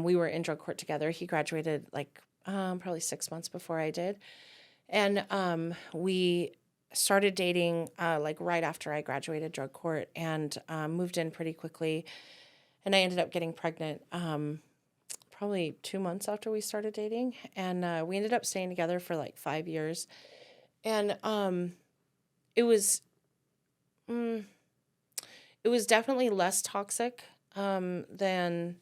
We were in drug court together. He graduated like probably 6 months before I did. And we started dating like right after I graduated drug court, and moved in pretty quickly. And I ended up getting pregnant probably 2 months after we started dating. And we ended up staying together for like 5 years. And it was Mm, it was definitely less toxic than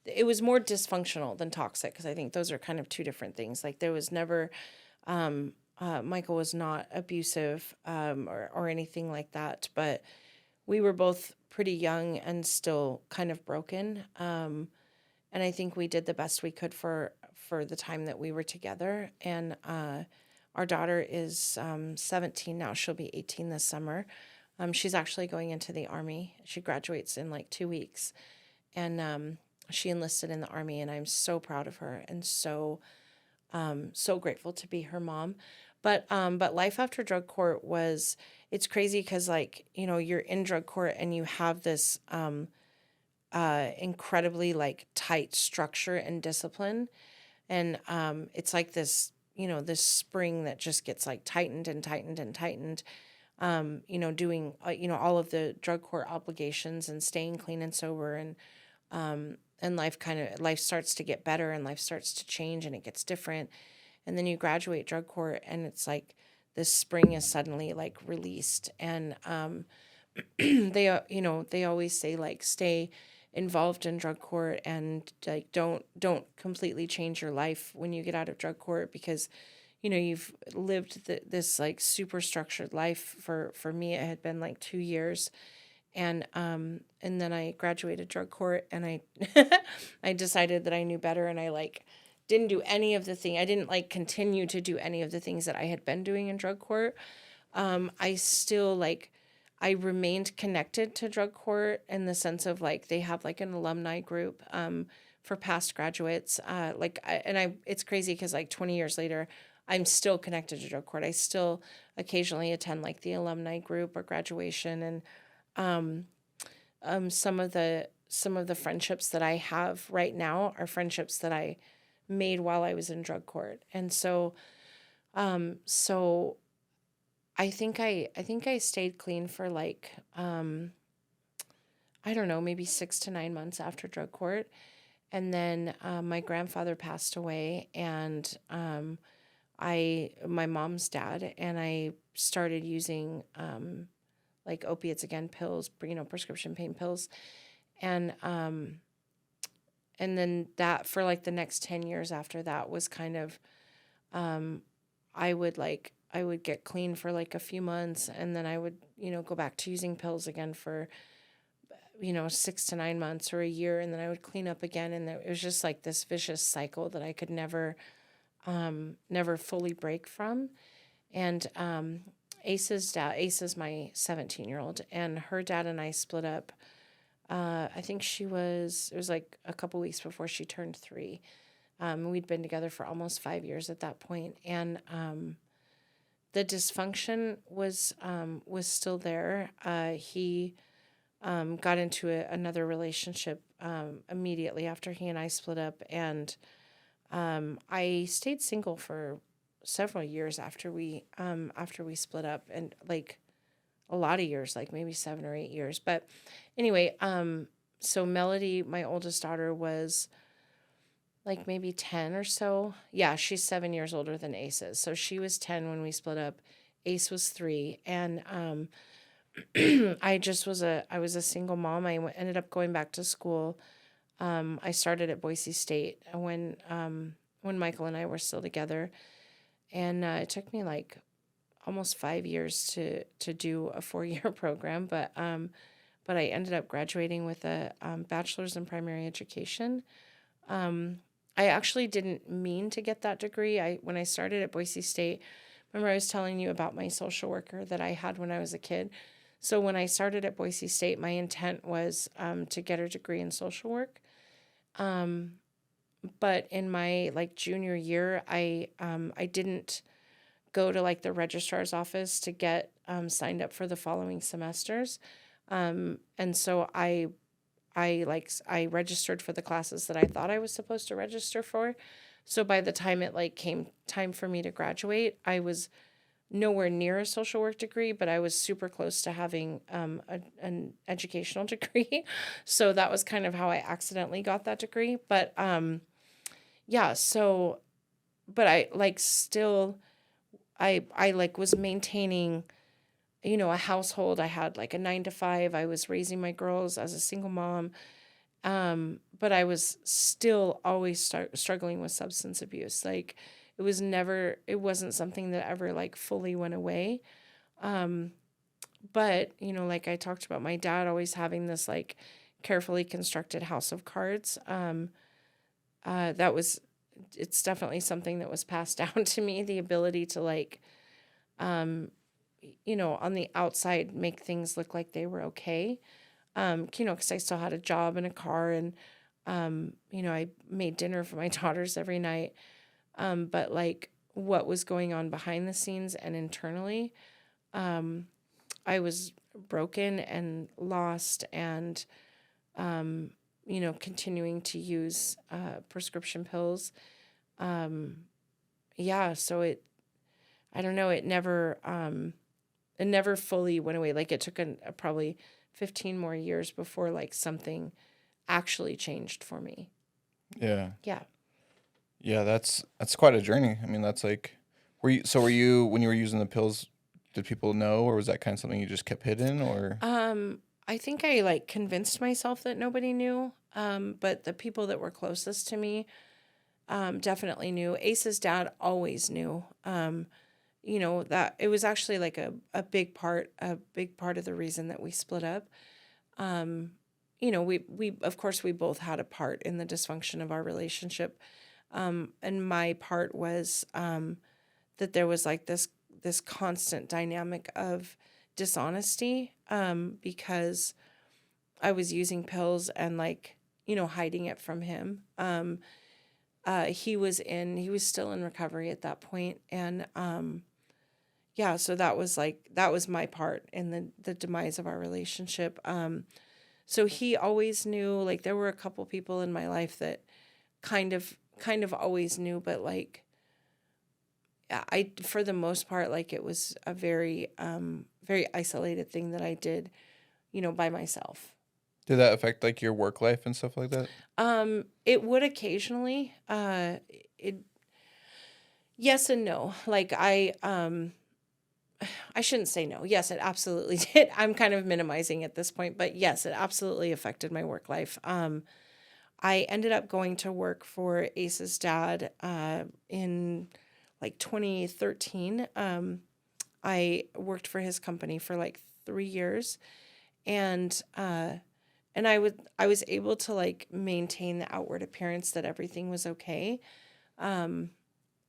it was more dysfunctional than toxic because I think those are kind of two different things. Like there was never Michael was not abusive or anything like that, but we were both pretty young and still kind of broken. And I think we did the best we could for the time that we were together. And our daughter is 17 now. She'll be 18 this summer. She's actually going into the Army. She graduates in like 2 weeks. And she enlisted in the Army, and I'm so proud of her and so grateful to be her mom. But life after drug court was it's crazy because like you're in drug court and you have this incredibly like tight structure and discipline, and it's like this spring that just gets like tightened and tightened and tightened. Doing all of the drug court obligations and staying clean and sober, and life starts to get better and life starts to change and it gets different. And then you graduate drug court and it's like this spring is suddenly like released. And they always say like stay involved in drug court and like don't completely change your life when you get out of drug court because you've lived this like super structured life. For me it had been like 2 years, and then I graduated drug court and I I decided that I knew better, and I like didn't do any of the thing. I didn't like continue to do any of the things that I had been doing in drug court. I still like I remained connected to drug court in the sense of like they have like an alumni group for past graduates. It's crazy because like 20 years later, I'm still connected to drug court. I still occasionally attend like the alumni group or graduation, and some of the friendships that I have right now are friendships that I made while I was in drug court. And so I think I stayed clean for like I don't know, maybe 6 to 9 months after drug court. And then my grandfather passed away, and my mom's dad, and I started using like opiates again, pills, prescription pain pills. And and then that for like the next 10 years after that was kind of um I would get clean for like a few months, and then I would, go back to using pills again for 6 to 9 months or a year, and then I would clean up again, and it was just like this vicious cycle that I could never fully break from. And Ace is my 17-year-old, and her dad and I split up. I think it was like a couple weeks before she turned 3. We'd been together for almost 5 years at that point, and the dysfunction was still there. He got into another relationship immediately after he and I split up, and I stayed single for several years after we split up, and like a lot of years, like maybe 7 or 8 years. But anyway, so Melody, my oldest daughter, was like maybe 10 or so. Yeah, she's 7 years older than Ace is. So she was 10 when we split up. Ace was 3. And I was a single mom. Ended up going back to school. I started at Boise State when Michael and I were still together. And it took me like almost 5 years to do a 4-year program. But I ended up graduating with a bachelor's in primary education. I actually didn't mean to get that degree. When I started at Boise State, remember I was telling you about my social worker that I had when I was a kid. So when I started at Boise State, my intent was to get a degree in social work. But in my like junior year, I didn't go to like the registrar's office to get signed up for the following semesters. And so I registered for the classes that I thought I was supposed to register for. So by the time it like came time for me to graduate, I was nowhere near a social work degree, but I was super close to having an educational degree. So that was kind of how I accidentally got that degree. But yeah, so but I like still I like was maintaining a household. I had like a 9 to 5. I was raising my girls as a single mom. But I was still always struggling with substance abuse. Like it wasn't something that ever like fully went away. Um, but, like I talked about my dad always having this like carefully constructed house of cards. That was, it's definitely something that was passed down to me, the ability to like, um, on the outside make things look like they were okay. Because I still had a job and a car, and, I made dinner for my daughters every night. But like what was going on behind the scenes and internally, um, I was broken and lost and, um, continuing to use prescription pills. Um, yeah, so I don't know, it never fully went away. Like it took a probably 15 more years before like something actually changed for me. Yeah. Yeah. Yeah, that's quite a journey. I mean, that's like, were you when you were using the pills, did people know, or was that kind of something you just kept hidden, or? I think I like convinced myself that nobody knew. But the people that were closest to me, definitely knew. Ace's dad always knew. That it was actually like a big part of the reason that we split up. Um, we of course we both had a part in the dysfunction of our relationship. And my part was that there was like this constant dynamic of dishonesty, because I was using pills and like, hiding it from him. He was still in recovery at that point. And yeah, so that was my part in the demise of our relationship. So he always knew, like there were a couple people in my life that kind of always knew, but like for the most part, like it was a very isolated thing that I did, by myself. Did that affect like your work life and stuff like that? It would occasionally, it yes and no. Like I shouldn't say no. Yes, it absolutely did. I'm kind of minimizing at this point, but yes, it absolutely affected my work life. I ended up going to work for Ace's dad in like 2013. I worked for his company for like 3 years, and I was able to like maintain the outward appearance that everything was okay. Um,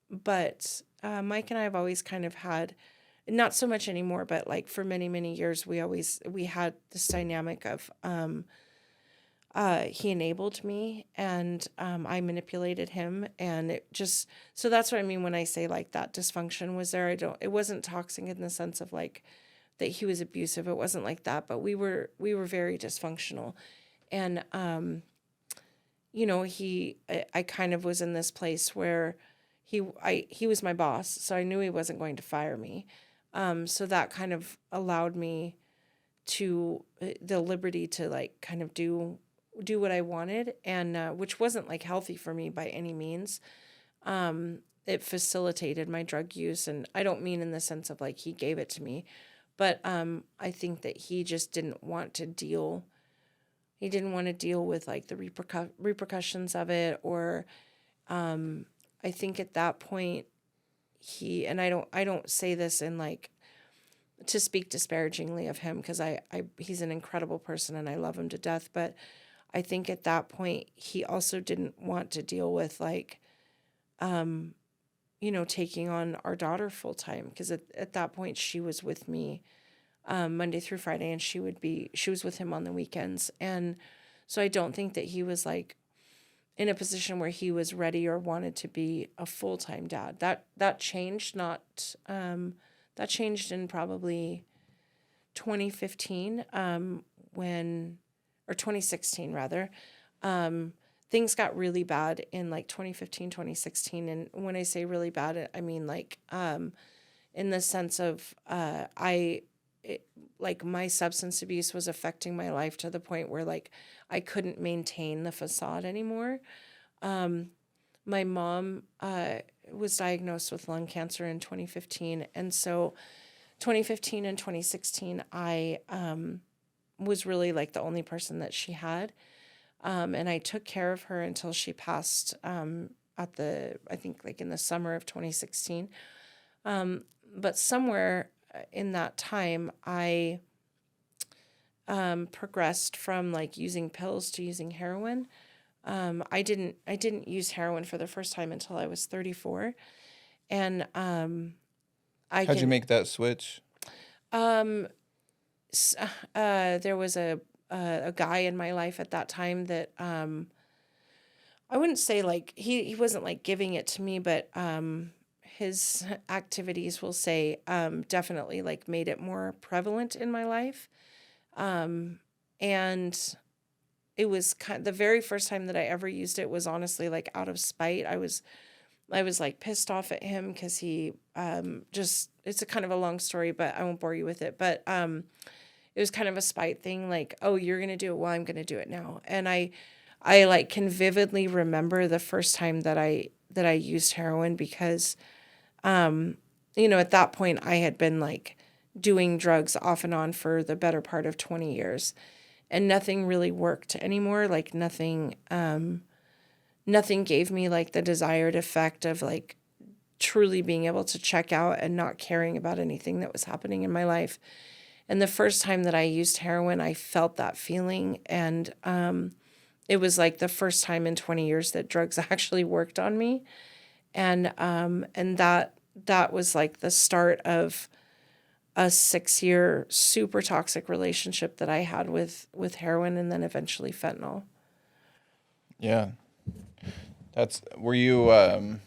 but Mike and I have always kind of had, not so much anymore, but like for many years we had this dynamic of he enabled me, and I manipulated him, and it just, so that's what I mean when I say like that dysfunction was there. It wasn't toxic in the sense of like that he was abusive. It wasn't like that, but we were very dysfunctional. And I kind of was in this place where he was my boss, so I knew he wasn't going to fire me. So that kind of allowed me to the liberty to like kind of do what I wanted, and which wasn't like healthy for me by any means. It facilitated my drug use, and I don't mean in the sense of like he gave it to me, but I think that he just didn't want to deal. He didn't want to deal with like the repercussions of it, or I think at that point and I don't say this in like to speak disparagingly of him, because he's an incredible person and I love him to death, but I think at that point he also didn't want to deal with like taking on our daughter full time, because at that point she was with me Monday through Friday, and she was with him on the weekends. And so I don't think that he was like in a position where he was ready or wanted to be a full-time dad. That changed, not that changed in probably 2015, when, or 2016 rather. Things got really bad in like 2015, 2016. And when I say really bad, I mean like in the sense of like my substance abuse was affecting my life to the point where like I couldn't maintain the facade anymore. My mom was diagnosed with lung cancer in 2015, and so 2015 and 2016, I was really like the only person that she had. And I took care of her until she passed I think like in the summer of 2016. But somewhere in that time, I progressed from like using pills to using heroin. I didn't use heroin for the first time until I was 34. And How'd you make that switch? um, there was a guy in my life at that time that I wouldn't say like he wasn't like giving it to me, but his activities will say definitely like made it more prevalent in my life. And it was the very first time that I ever used it was honestly like out of spite. I was like pissed off at him because he just it's a kind of a long story, but I won't bore you with it. But it was kind of a spite thing, like, oh, you're gonna do it, well, I'm gonna do it now. And I like can vividly remember the first time that I used heroin because at that point I had been like doing drugs off and on for the better part of 20 years and nothing really worked anymore. Like nothing gave me like the desired effect of like truly being able to check out and not caring about anything that was happening in my life. And the first time that I used heroin, I felt that feeling. And it was like the first time in 20 years that drugs actually worked on me. And that was like the start of a 6-year super toxic relationship that I had with heroin and then eventually fentanyl. Yeah. Were you, I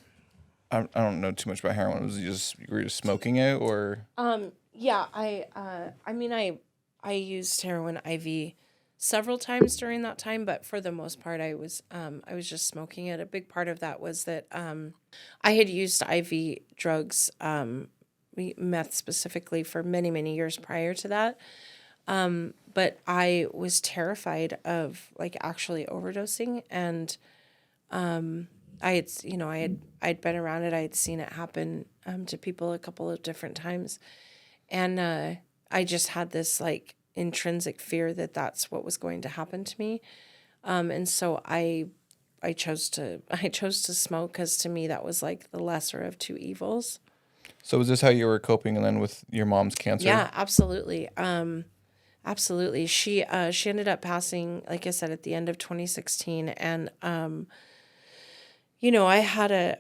don't know too much about heroin. You were just smoking it or? Yeah, I mean, I used heroin IV several times during that time, but for the most part, I was just smoking it. A big part of that was that, I had used IV drugs, meth specifically for many, many years prior to that. But I was terrified of like actually overdosing and, I'd been around it. I had seen it happen, to people a couple of different times. And I just had this like intrinsic fear that that's what was going to happen to me. And so I chose to I chose to smoke because to me that was like the lesser of two evils. So was this how you were coping and then with your mom's cancer? Yeah, absolutely. Absolutely. She ended up passing, like I said, at the end of 2016, and I had a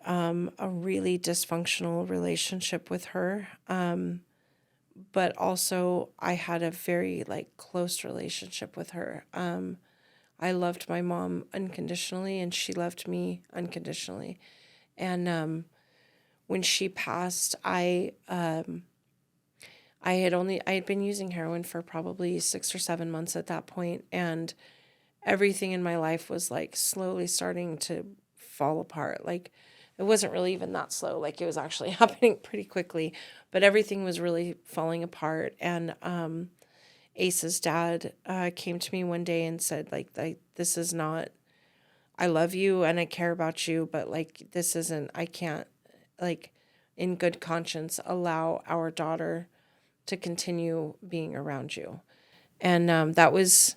really dysfunctional relationship with her. But also I had a very like close relationship with her. I loved my mom unconditionally and she loved me unconditionally. And when she passed, I had been using heroin for probably 6 or 7 months at that point, and everything in my life was like slowly starting to fall apart. Like it wasn't really even that slow. Like it was actually happening pretty quickly, but everything was really falling apart. And Ace's dad came to me one day and said, like, this is not, I love you and I care about you, but like, this isn't, I can't, like, in good conscience, allow our daughter to continue being around you. And that was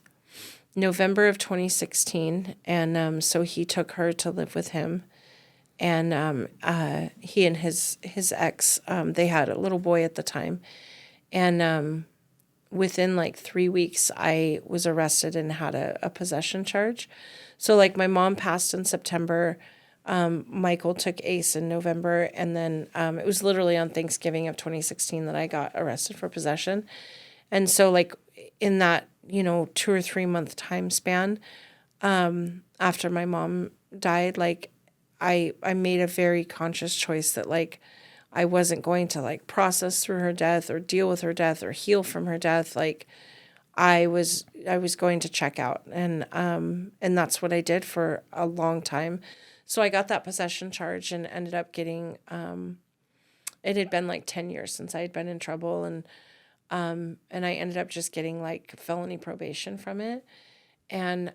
November of 2016. And so he took her to live with him. And he and his ex, they had a little boy at the time. And within like 3 weeks, I was arrested and had a possession charge. So like my mom passed in September. Michael took Ace in November. And then it was literally on Thanksgiving of 2016 that I got arrested for possession. And so like in that, 2 or 3 month time span, after my mom died, like I made a very conscious choice that like I wasn't going to like process through her death or deal with her death or heal from her death. Like I was going to check out, and that's what I did for a long time. So I got that possession charge and ended up getting it had been like 10 years since I had been in trouble, and I ended up just getting like felony probation from it. And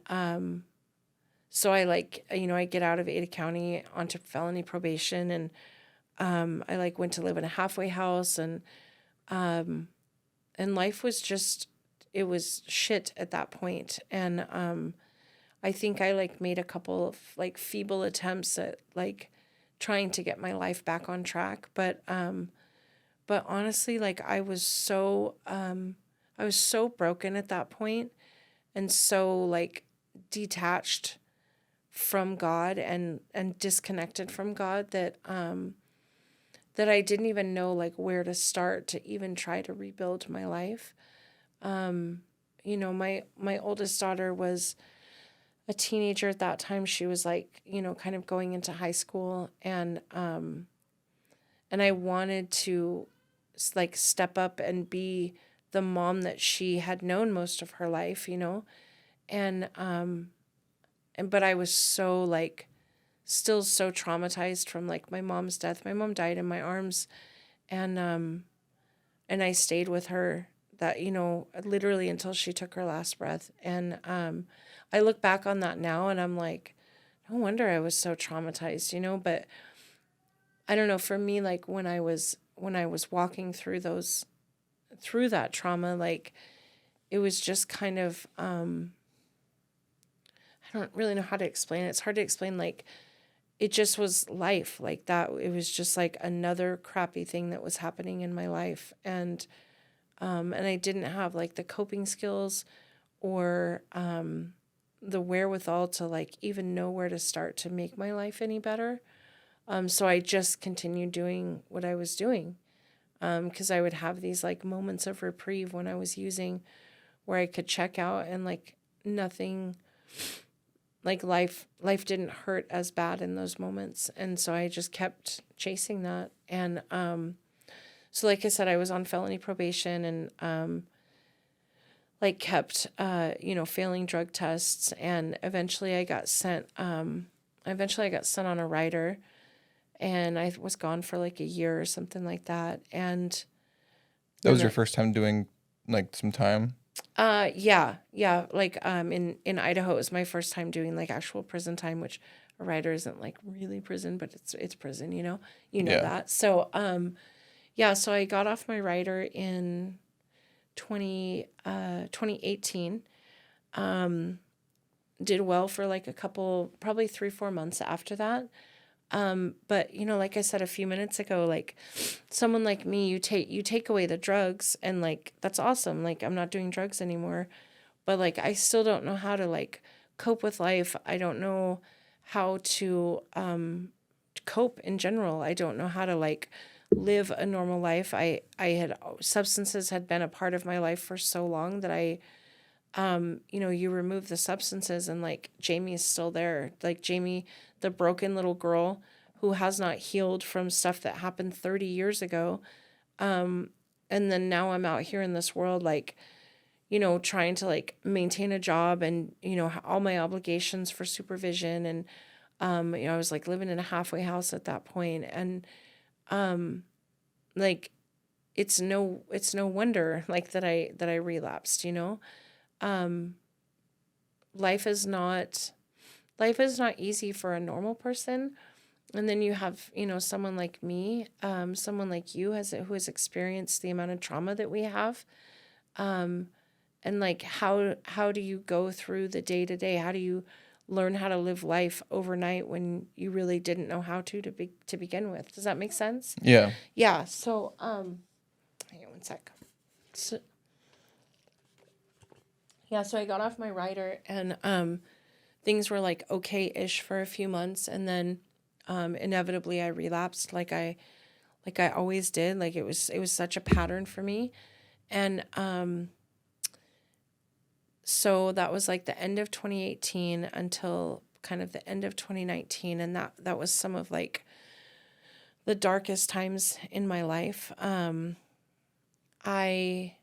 so I like, I get out of Ada County onto felony probation, and I like went to live in a halfway house, and And life was just, it was shit at that point. And I think I like made a couple of like feeble attempts at like trying to get my life back on track. But honestly, like I was so broken at that point and so like detached from God and disconnected from God that I didn't even know like where to start to even try to rebuild my life. My oldest daughter was a teenager at that time. She was like, kind of going into high school, and I wanted to like step up and be the mom that she had known most of her life, and but I was so like still so traumatized from like my mom's death. My mom died in my arms, and and I stayed with her that literally until she took her last breath. And I look back on that now and I'm like, no wonder I was so traumatized, but I don't know, for me, like when I was walking through that trauma, like it was just kind of I don't really know how to explain it. It's hard to explain. Like it just was life like that. It was just like another crappy thing that was happening in my life. And I didn't have like the coping skills or the wherewithal to like even know where to start to make my life any better. So I just continued doing what I was doing, because I would have these like moments of reprieve when I was using where I could check out and like nothing, like life didn't hurt as bad in those moments. And so I just kept chasing that. And so like I said, I was on felony probation and like kept failing drug tests, and eventually I got sent on a rider, and I was gone for like a year or something like that. And That was your first time doing like some time? Yeah. Like in Idaho, it was my first time doing like actual prison time, which a rider isn't like really prison, but it's prison, Yeah. that. So yeah, so I got off my rider in 2018. Did well for like a couple, probably 3-4 months after that. But like I said a few minutes ago, like someone like me, you take away the drugs and like that's awesome. Like I'm not doing drugs anymore, but like I still don't know how to like cope with life. I don't know how to cope in general. I don't know how to like live a normal life. Substances had been a part of my life for so long that you remove the substances and like Jamie is still there. Like Jamie, the broken little girl who has not healed from stuff that happened 30 years ago. And then now I'm out here in this world, like, trying to like maintain a job and, all my obligations for supervision. And, I was like living in a halfway house at that point. And, like, it's no wonder like that I relapsed, life is not easy for a normal person. And then you have, someone like me, someone like you who has experienced the amount of trauma that we have. And like, how do you go through the day to day? How do you learn how to live life overnight when you really didn't know how to begin with? Does that make sense? Yeah. Yeah. So, hang on one sec. So, yeah, so I got off my rider and things were like okay-ish for a few months, and then inevitably I relapsed like I always did. Like it was such a pattern for me. And so that was like the end of 2018 until kind of the end of 2019, and that was some of like the darkest times in my life. I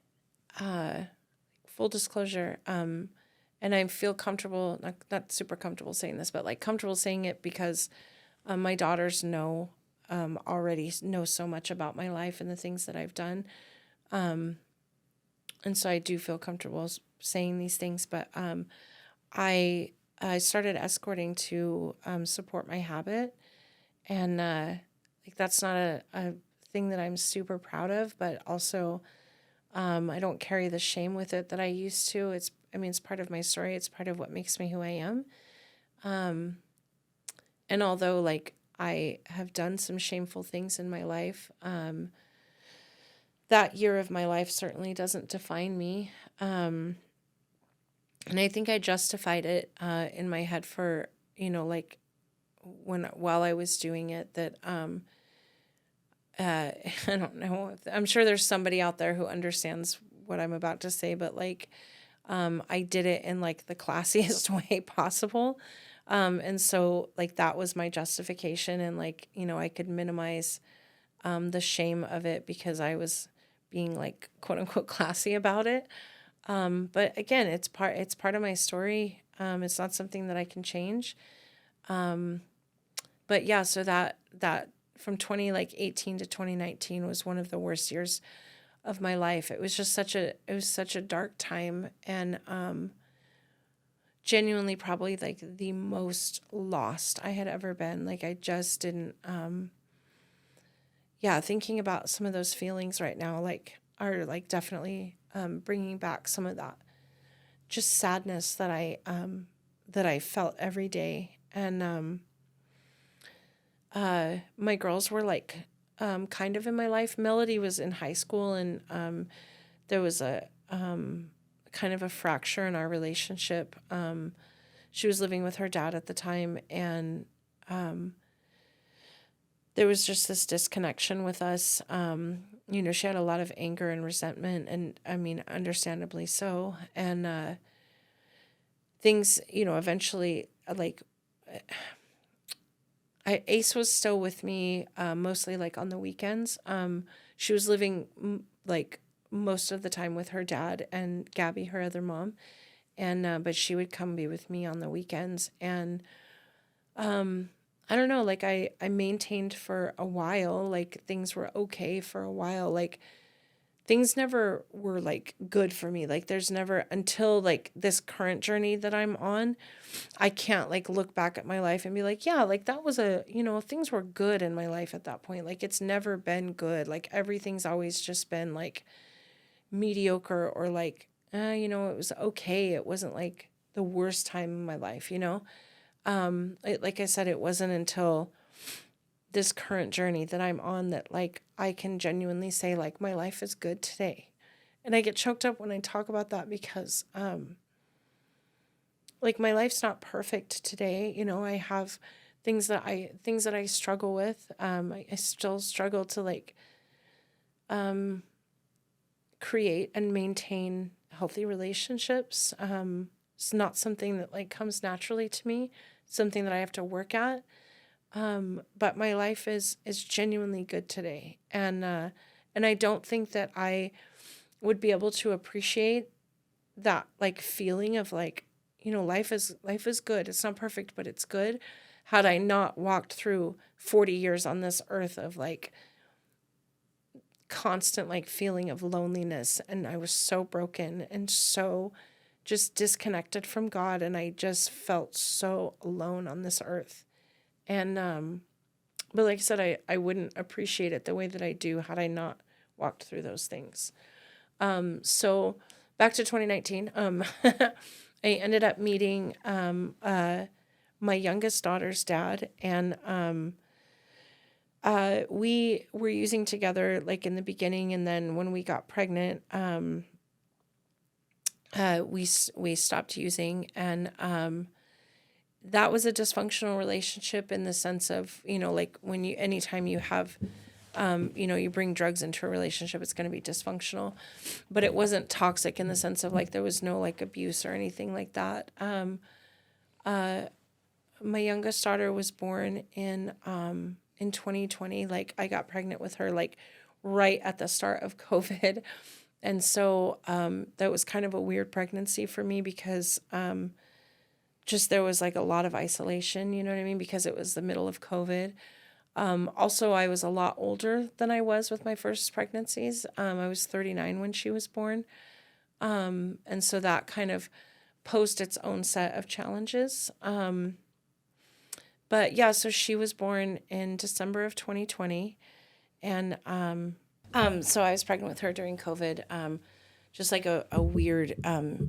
full disclosure, and I feel comfortable, not super comfortable saying this, but like comfortable saying it because my daughters already know so much about my life and the things that I've done. And so I do feel comfortable saying these things, but I started escorting to support my habit. And like that's not a thing that I'm super proud of, but also I don't carry the shame with it that I used to. It's part of my story. It's part of what makes me who I am. And although like I have done some shameful things in my life, that year of my life certainly doesn't define me. And I think I justified it in my head for, like while I was doing it that I don't know. I'm sure there's somebody out there who understands what I'm about to say, but like I did it in like the classiest way possible. And so like that was my justification, and like, I could minimize the shame of it because I was being like quote unquote classy about it. But again, it's part of my story. It's not something that I can change. But yeah, so that from 2018 to 2019 was one of the worst years of my life. It was just such a dark time, and genuinely probably like the most lost I had ever been. Like I just didn't thinking about some of those feelings right now like are like definitely bringing back some of that just sadness that I felt every day. And my girls were like kind of in my life. Melody was in high school, and there was a kind of a fracture in our relationship. She was living with her dad at the time, and there was just this disconnection with us. She had a lot of anger and resentment, and I mean, understandably so. And things, eventually, like, Ace was still with me, mostly like on the weekends. She was living like most of the time with her dad and Gabby, her other mom, and but she would come be with me on the weekends. And I don't know, like I maintained for a while, like things were okay for a while, like things never were like good for me. Like there's never, until like this current journey that I'm on, I can't like look back at my life and be like, yeah, like that was things were good in my life at that point. Like it's never been good. Like everything's always just been like mediocre, or like, it was okay. It wasn't like the worst time in my life, like I said, it wasn't until this current journey that I'm on that like I can genuinely say like my life is good today. And I get choked up when I talk about that because like my life's not perfect today. I have things that I struggle with. I still struggle to like create and maintain healthy relationships. It's not something that like comes naturally to me. It's something that I have to work at. But my life is genuinely good today, and I don't think that I would be able to appreciate that like feeling of like, life is good. It's not perfect, but it's good. Had I not walked through 40 years on this earth of like constant like feeling of loneliness, and I was so broken and so just disconnected from God, and I just felt so alone on this earth. And but like I said, I wouldn't appreciate it the way that I do had I not walked through those things. So back to 2019, I ended up meeting my youngest daughter's dad, and we were using together like in the beginning, and then when we got pregnant, we stopped using, and that was a dysfunctional relationship in the sense of, like when anytime you have, you bring drugs into a relationship, it's going to be dysfunctional, but it wasn't toxic in the sense of like, there was no like abuse or anything like that. My youngest daughter was born in 2020. Like I got pregnant with her, like right at the start of COVID. And so, that was kind of a weird pregnancy for me because, just there was like a lot of isolation, you know what I mean? Because it was the middle of COVID. Also, I was a lot older than I was with my first pregnancies. I was 39 when she was born. And so that kind of posed its own set of challenges. But yeah, so she was born in December of 2020. And so I was pregnant with her during COVID, just like a weird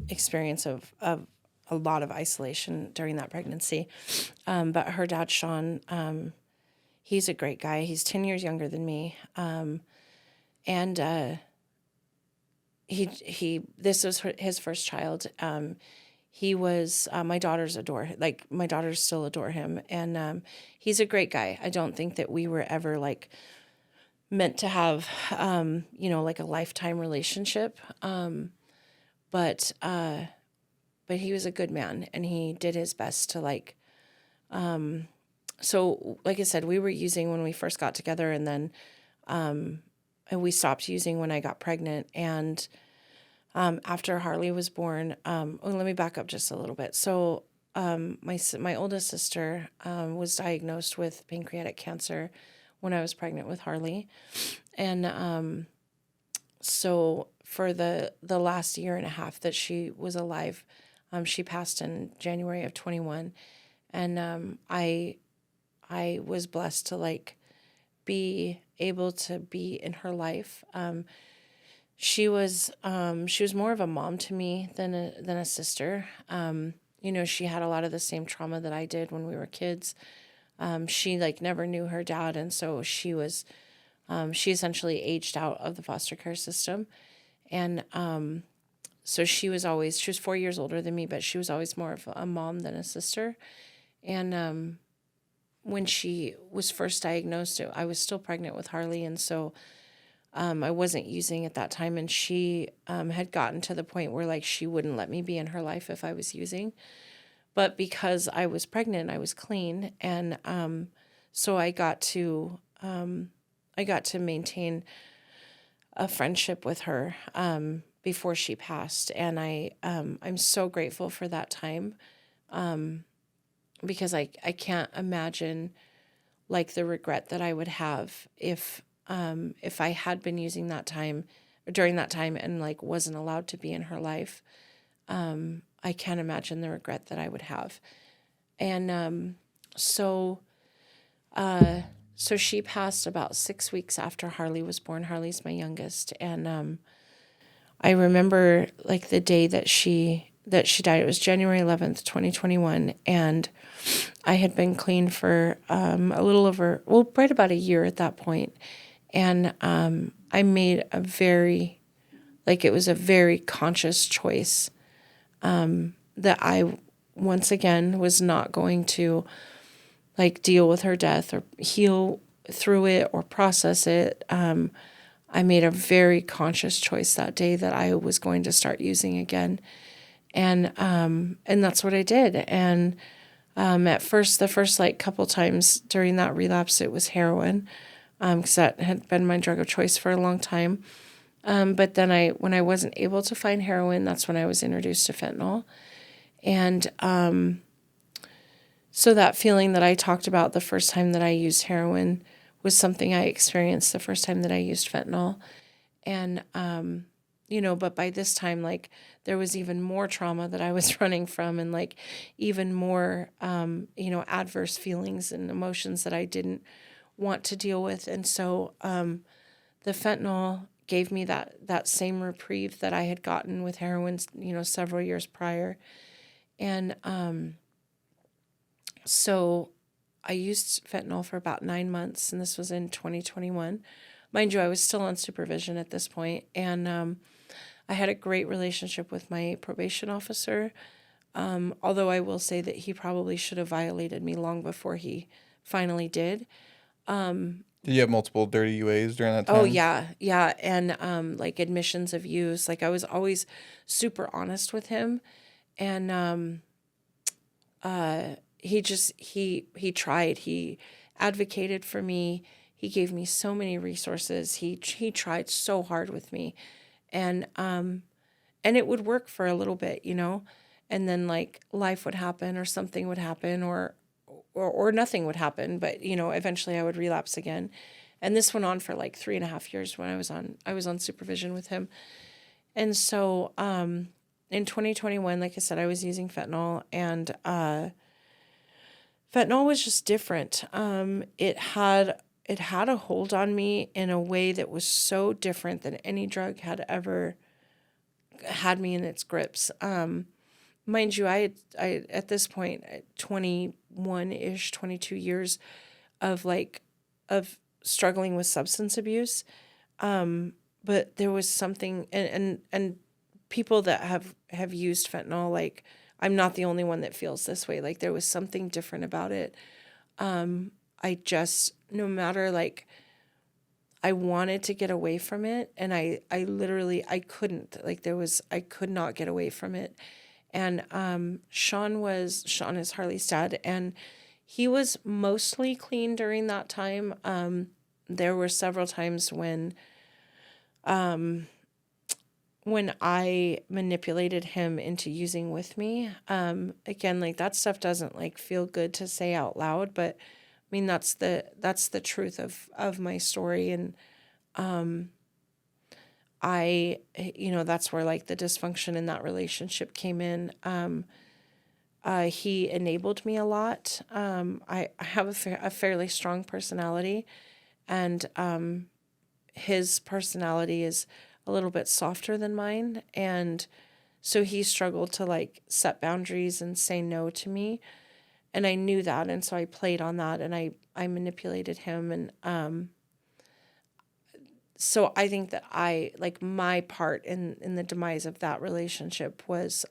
experience of a lot of isolation during that pregnancy. But her dad, Sean, he's a great guy. He's 10 years younger than me. And this was his first child. He was, my daughters my daughters still adore him. And he's a great guy. I don't think that we were ever like meant to have, like a lifetime relationship. But he was a good man, and he did his best to like, so like I said, we were using when we first got together, and then, and we stopped using when I got pregnant. And after Harley was born, let me back up just a little bit. So my oldest sister was diagnosed with pancreatic cancer when I was pregnant with Harley. And so for the last year and a half that she was alive, she passed in January of 21. And I was blessed to like be able to be in her life. She was more of a mom to me than a sister. She had a lot of the same trauma that I did when we were kids. She like never knew her dad, and so she essentially aged out of the foster care system. And so she was 4 years older than me, but she was always more of a mom than a sister. And when she was first diagnosed, I was still pregnant with Harley, and so I wasn't using at that time. And she had gotten to the point where like she wouldn't let me be in her life if I was using. But because I was pregnant, I was clean, and so I got to maintain a friendship with her before she passed, and I'm so grateful for that time, because I can't imagine like the regret that I would have if I had been using that time or during that time and like wasn't allowed to be in her life. I can't imagine the regret that I would have. And so she passed about 6 weeks after Harley was born. Harley's my youngest. And I remember like the day that she died. It was January 11th, 2021. And I had been clean for a little over, right about a year at that point. And I made it was a very conscious choice that I, once again, was not going to like deal with her death or heal through it or process it. I made a very conscious choice that day that I was going to start using again. And that's what I did. And at first, the first like couple times during that relapse, it was heroin, because that had been my drug of choice for a long time. But then when I wasn't able to find heroin, that's when I was introduced to fentanyl. And so that feeling that I talked about the first time that I used heroin was something I experienced the first time that I used fentanyl. And, but by this time, like, there was even more trauma that I was running from, and like even more, adverse feelings and emotions that I didn't want to deal with. And so the fentanyl gave me that same reprieve that I had gotten with heroin, several years prior. And so I used fentanyl for about 9 months, and this was in 2021. Mind you, I was still on supervision at this point, and I had a great relationship with my probation officer, although I will say that he probably should have violated me long before he finally did. Did you have multiple dirty UAs during that time? Oh, yeah, and like admissions of use. Like I was always super honest with him, and he tried. He advocated for me. He gave me so many resources. He tried so hard with me, and it would work for a little bit, and then like life would happen or something would happen or nothing would happen. But eventually I would relapse again, and this went on for like 3.5 years when I was on supervision with him, and so in 2021, like I said, I was using fentanyl, and fentanyl was just different. It it had a hold on me in a way that was so different than any drug had ever had me in its grips. Mind you, I at this point, 21-ish, 22 years of of struggling with substance abuse. But there was something, and people that have used fentanyl, like, I'm not the only one that feels this way. Like, there was something different about it. I just, no matter, like, I wanted to get away from it, and I literally, I couldn't. Like, I could not get away from it. And Sean is Harley's dad, and he was mostly clean during that time. There were several times when I manipulated him into using with me. Again, like, that stuff doesn't, like, feel good to say out loud, but I mean, that's the truth of my story. And that's where, like, the dysfunction in that relationship came in. He enabled me a lot. I have a fairly strong personality, and his personality is a little bit softer than mine, and so he struggled to, like, set boundaries and say no to me, and I knew that, and so I played on that, and I manipulated him, and so I think that my part in the demise of that relationship was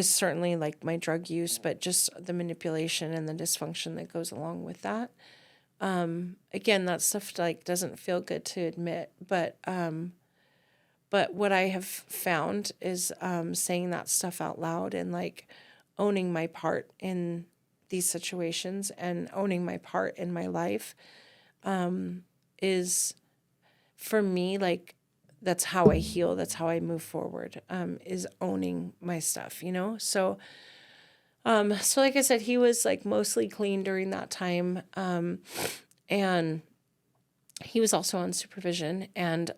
certainly, like, my drug use, but just the manipulation and the dysfunction that goes along with that. Again, that stuff, like, doesn't feel good to admit, but what I have found is saying that stuff out loud and, like, owning my part in these situations and owning my part in my life is, for me, like, that's how I heal. That's how I move forward, is owning my stuff, So, so like I said, he was, like, mostly clean during that time. And he was also on supervision. And,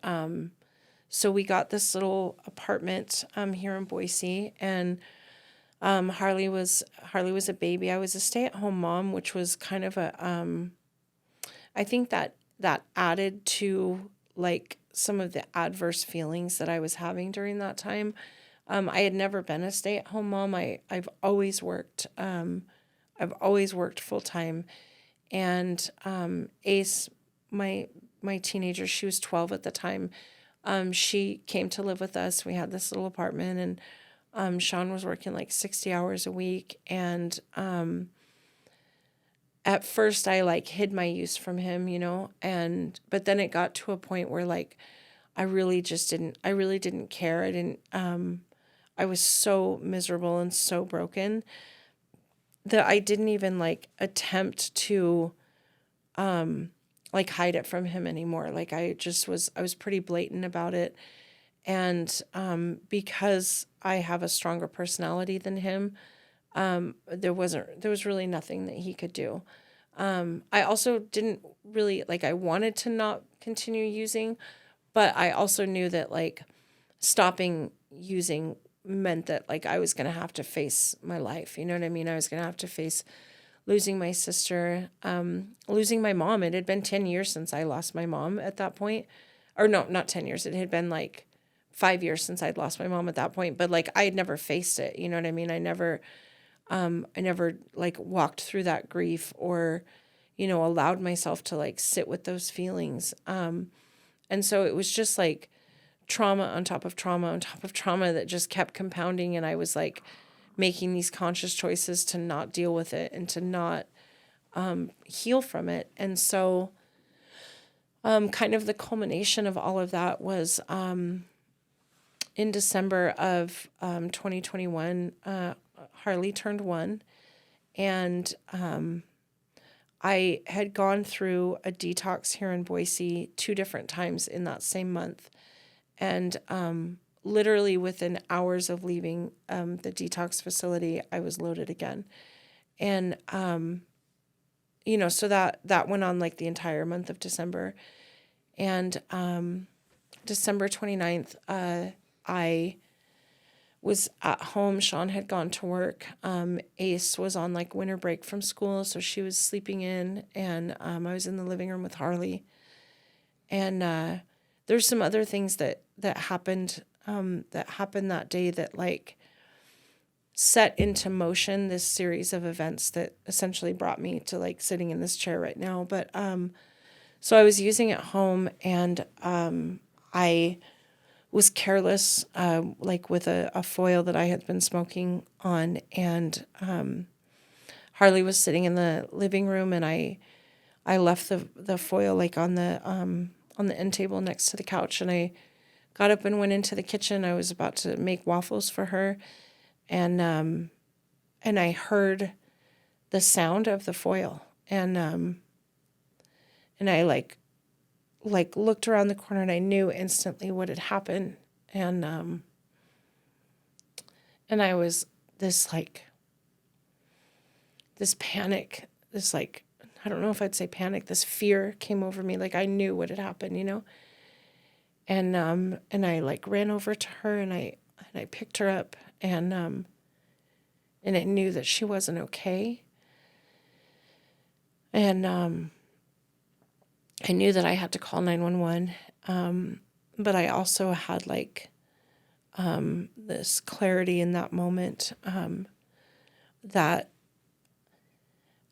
so we got this little apartment, here in Boise, and, Harley was a baby. I was a stay-at-home mom, which was kind of I think that added to, like, some of the adverse feelings that I was having during that time. I had never been a stay-at-home mom. I've always worked. I've always worked full time, and Ace, my teenager, she was 12 at the time. She came to live with us. We had this little apartment, and Sean was working, like, 60 hours a week, and at first I, like, hid my use from him, but then it got to a point where, like, I really didn't care. I was so miserable and so broken that I didn't even, like, attempt to like, hide it from him anymore. Like, I was pretty blatant about it. And because I have a stronger personality than him, there was really nothing that he could do. I also didn't really, like, I wanted to not continue using, but I also knew that, like, stopping using meant that, like, I was going to have to face my life. You know what I mean? I was going to have to face losing my sister, losing my mom. It had been 10 years since I lost my mom at that point. Or no, not 10 years. It had been, like, 5 years since I'd lost my mom at that point. But, like, I had never faced it. You know what I mean? I never, like, walked through that grief or, allowed myself to, like, sit with those feelings. And so it was just, like, trauma on top of trauma on top of trauma that just kept compounding. And I was, like, making these conscious choices to not deal with it and to not heal from it. And so kind of the culmination of all of that was in December of 2021, Harley turned 1. And I had gone through a detox here in Boise 2 different times in that same month. And literally within hours of leaving the detox facility, I was loaded again. And, so that went on, like, the entire month of December. And December 29th, I was at home. Sean had gone to work. Ace was on like winter break from school, so she was sleeping in, and I was in the living room with Harley. And there's some other things that happened that day that like set into motion this series of events that essentially brought me to like sitting in this chair right now. But so I was using it home, and I was careless, like with a foil that I had been smoking on, and Harley was sitting in the living room, and I left the foil like on the end table next to the couch, and I got up and went into the kitchen. I was about to make waffles for her, and I heard the sound of the foil, and I like looked around the corner, and I knew instantly what had happened, and I was this panic, this like, I don't know if I'd say panic, this fear came over me, like I knew what had happened, you know. And I like ran over to her, and I picked her up, and I knew that she wasn't okay. And I knew that I had to call 911. But I also had like this clarity in that moment that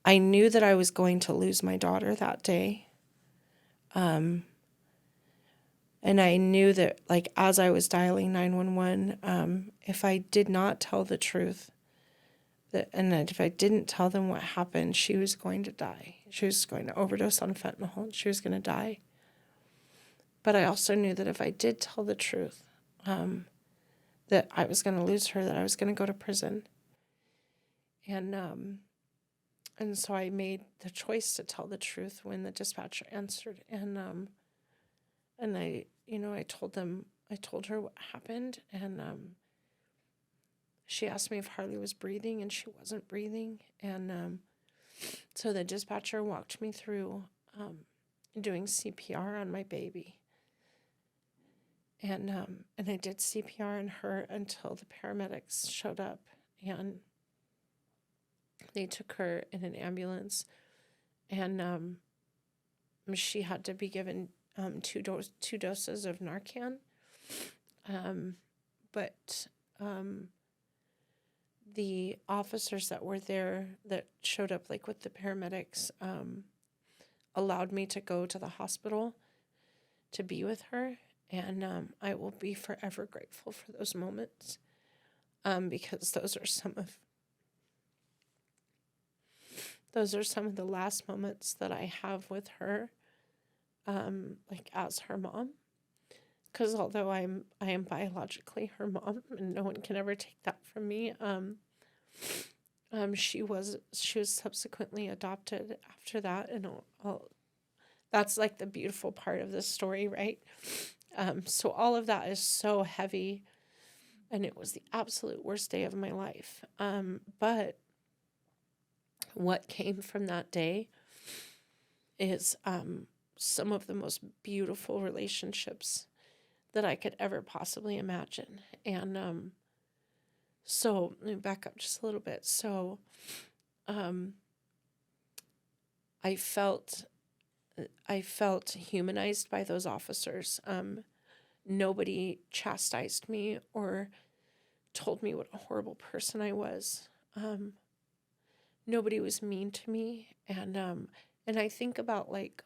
I knew that I was going to lose my daughter that day. And I knew that, like, as I was dialing 911, if I did not tell the truth, and if I didn't tell them what happened, she was going to die. She was going to overdose on fentanyl, and she was going to die. But I also knew that if I did tell the truth, that I was going to lose her, that I was going to go to prison. And so I made the choice to tell the truth when the dispatcher answered. And I, I told her what happened. And she asked me if Harley was breathing, and she wasn't breathing. And so the dispatcher walked me through doing CPR on my baby. And I did CPR on her until the paramedics showed up, and they took her in an ambulance, and she had to be given two doses of Narcan. But the officers that were there that showed up like with the paramedics allowed me to go to the hospital to be with her. And I will be forever grateful for those moments, because those are some of the last moments that I have with her, like as her mom. Because although I am biologically her mom, and no one can ever take that from me, she was subsequently adopted after that, and that's like the beautiful part of this story, right? So all of that is so heavy, and it was the absolute worst day of my life. But what came from that day is some of the most beautiful relationships that I could ever possibly imagine. And so let me back up just a little bit. So I felt humanized by those officers. Nobody chastised me or told me what a horrible person I was. Nobody was mean to me. And I think about like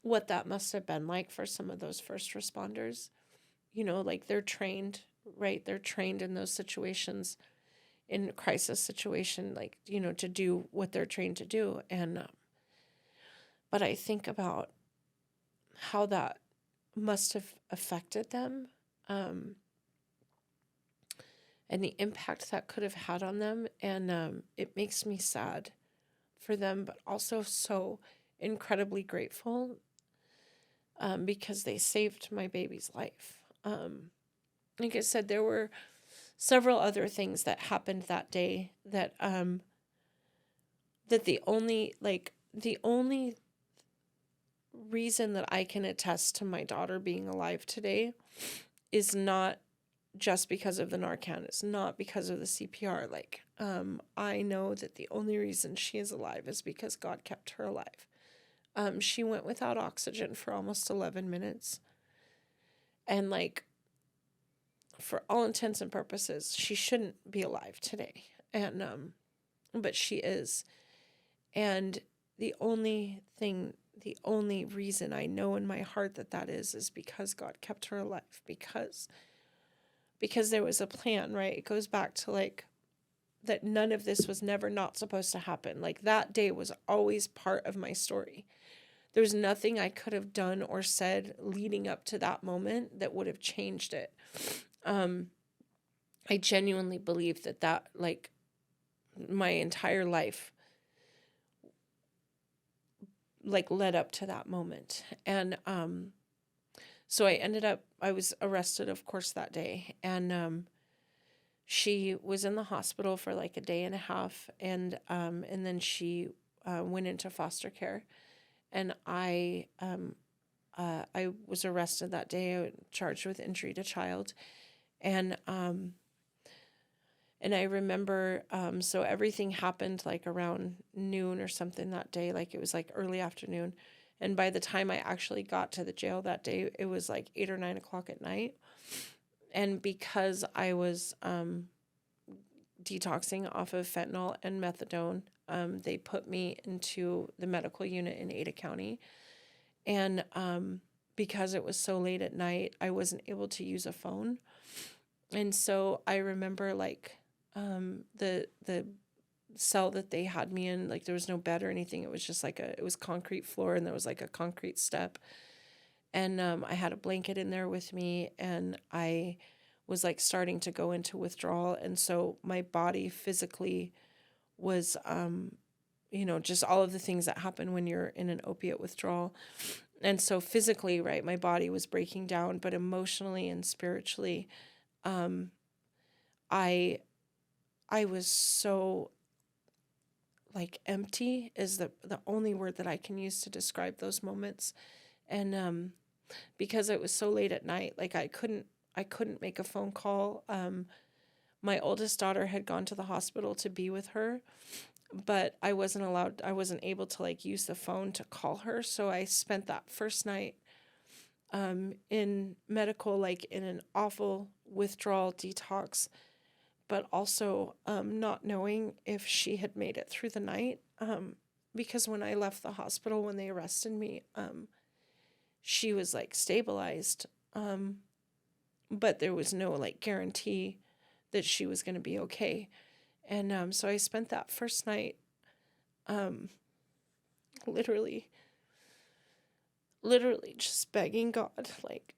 what that must have been like for some of those first responders. Like they're trained, right? They're trained in those situations, in a crisis situation, like, to do what they're trained to do. And but I think about how that must have affected them, and the impact that could have had on them. And it makes me sad for them, but also so incredibly grateful, because they saved my baby's life. Like I said, there were several other things that happened that day that the only reason that I can attest to my daughter being alive today is not just because of the Narcan. It's not because of the CPR. Like, I know that the only reason she is alive is because God kept her alive. She went without oxygen for almost 11 minutes. And like, for all intents and purposes, she shouldn't be alive today. And, but she is. And the only reason I know in my heart that is because God kept her alive, because there was a plan, right? It goes back to like that none of this was never not supposed to happen. Like that day was always part of my story. There was nothing I could have done or said leading up to that moment that would have changed it. I genuinely believe that like my entire life like led up to that moment. And so I was arrested, of course, that day. And she was in the hospital for like a day and a half. And then she went into foster care. And I was arrested that day, charged with injury to child. And I remember, so everything happened like around noon or something that day. Like it was like early afternoon. And by the time I actually got to the jail that day, it was like 8 or 9 o'clock at night. And because I was detoxing off of fentanyl and methadone, they put me into the medical unit in Ada County. And because it was so late at night, I wasn't able to use a phone. And so I remember like the cell that they had me in, like there was no bed or anything. It was just like it was concrete floor, and there was like a concrete step. And I had a blanket in there with me, and I was like starting to go into withdrawal. And so my body physically was, just all of the things that happen when you're in an opiate withdrawal. And so physically, right, my body was breaking down, but emotionally and spiritually, I was so like empty is the only word that I can use to describe those moments. And because it was so late at night, like I couldn't make a phone call. My oldest daughter had gone to the hospital to be with her, but I wasn't able to like use the phone to call her. So I spent that first night in medical, like in an awful withdrawal detox, but also not knowing if she had made it through the night. Because when I left the hospital, when they arrested me, she was like stabilized. But there was no like guarantee that she was going to be okay. And so I spent that first night literally just begging God, like,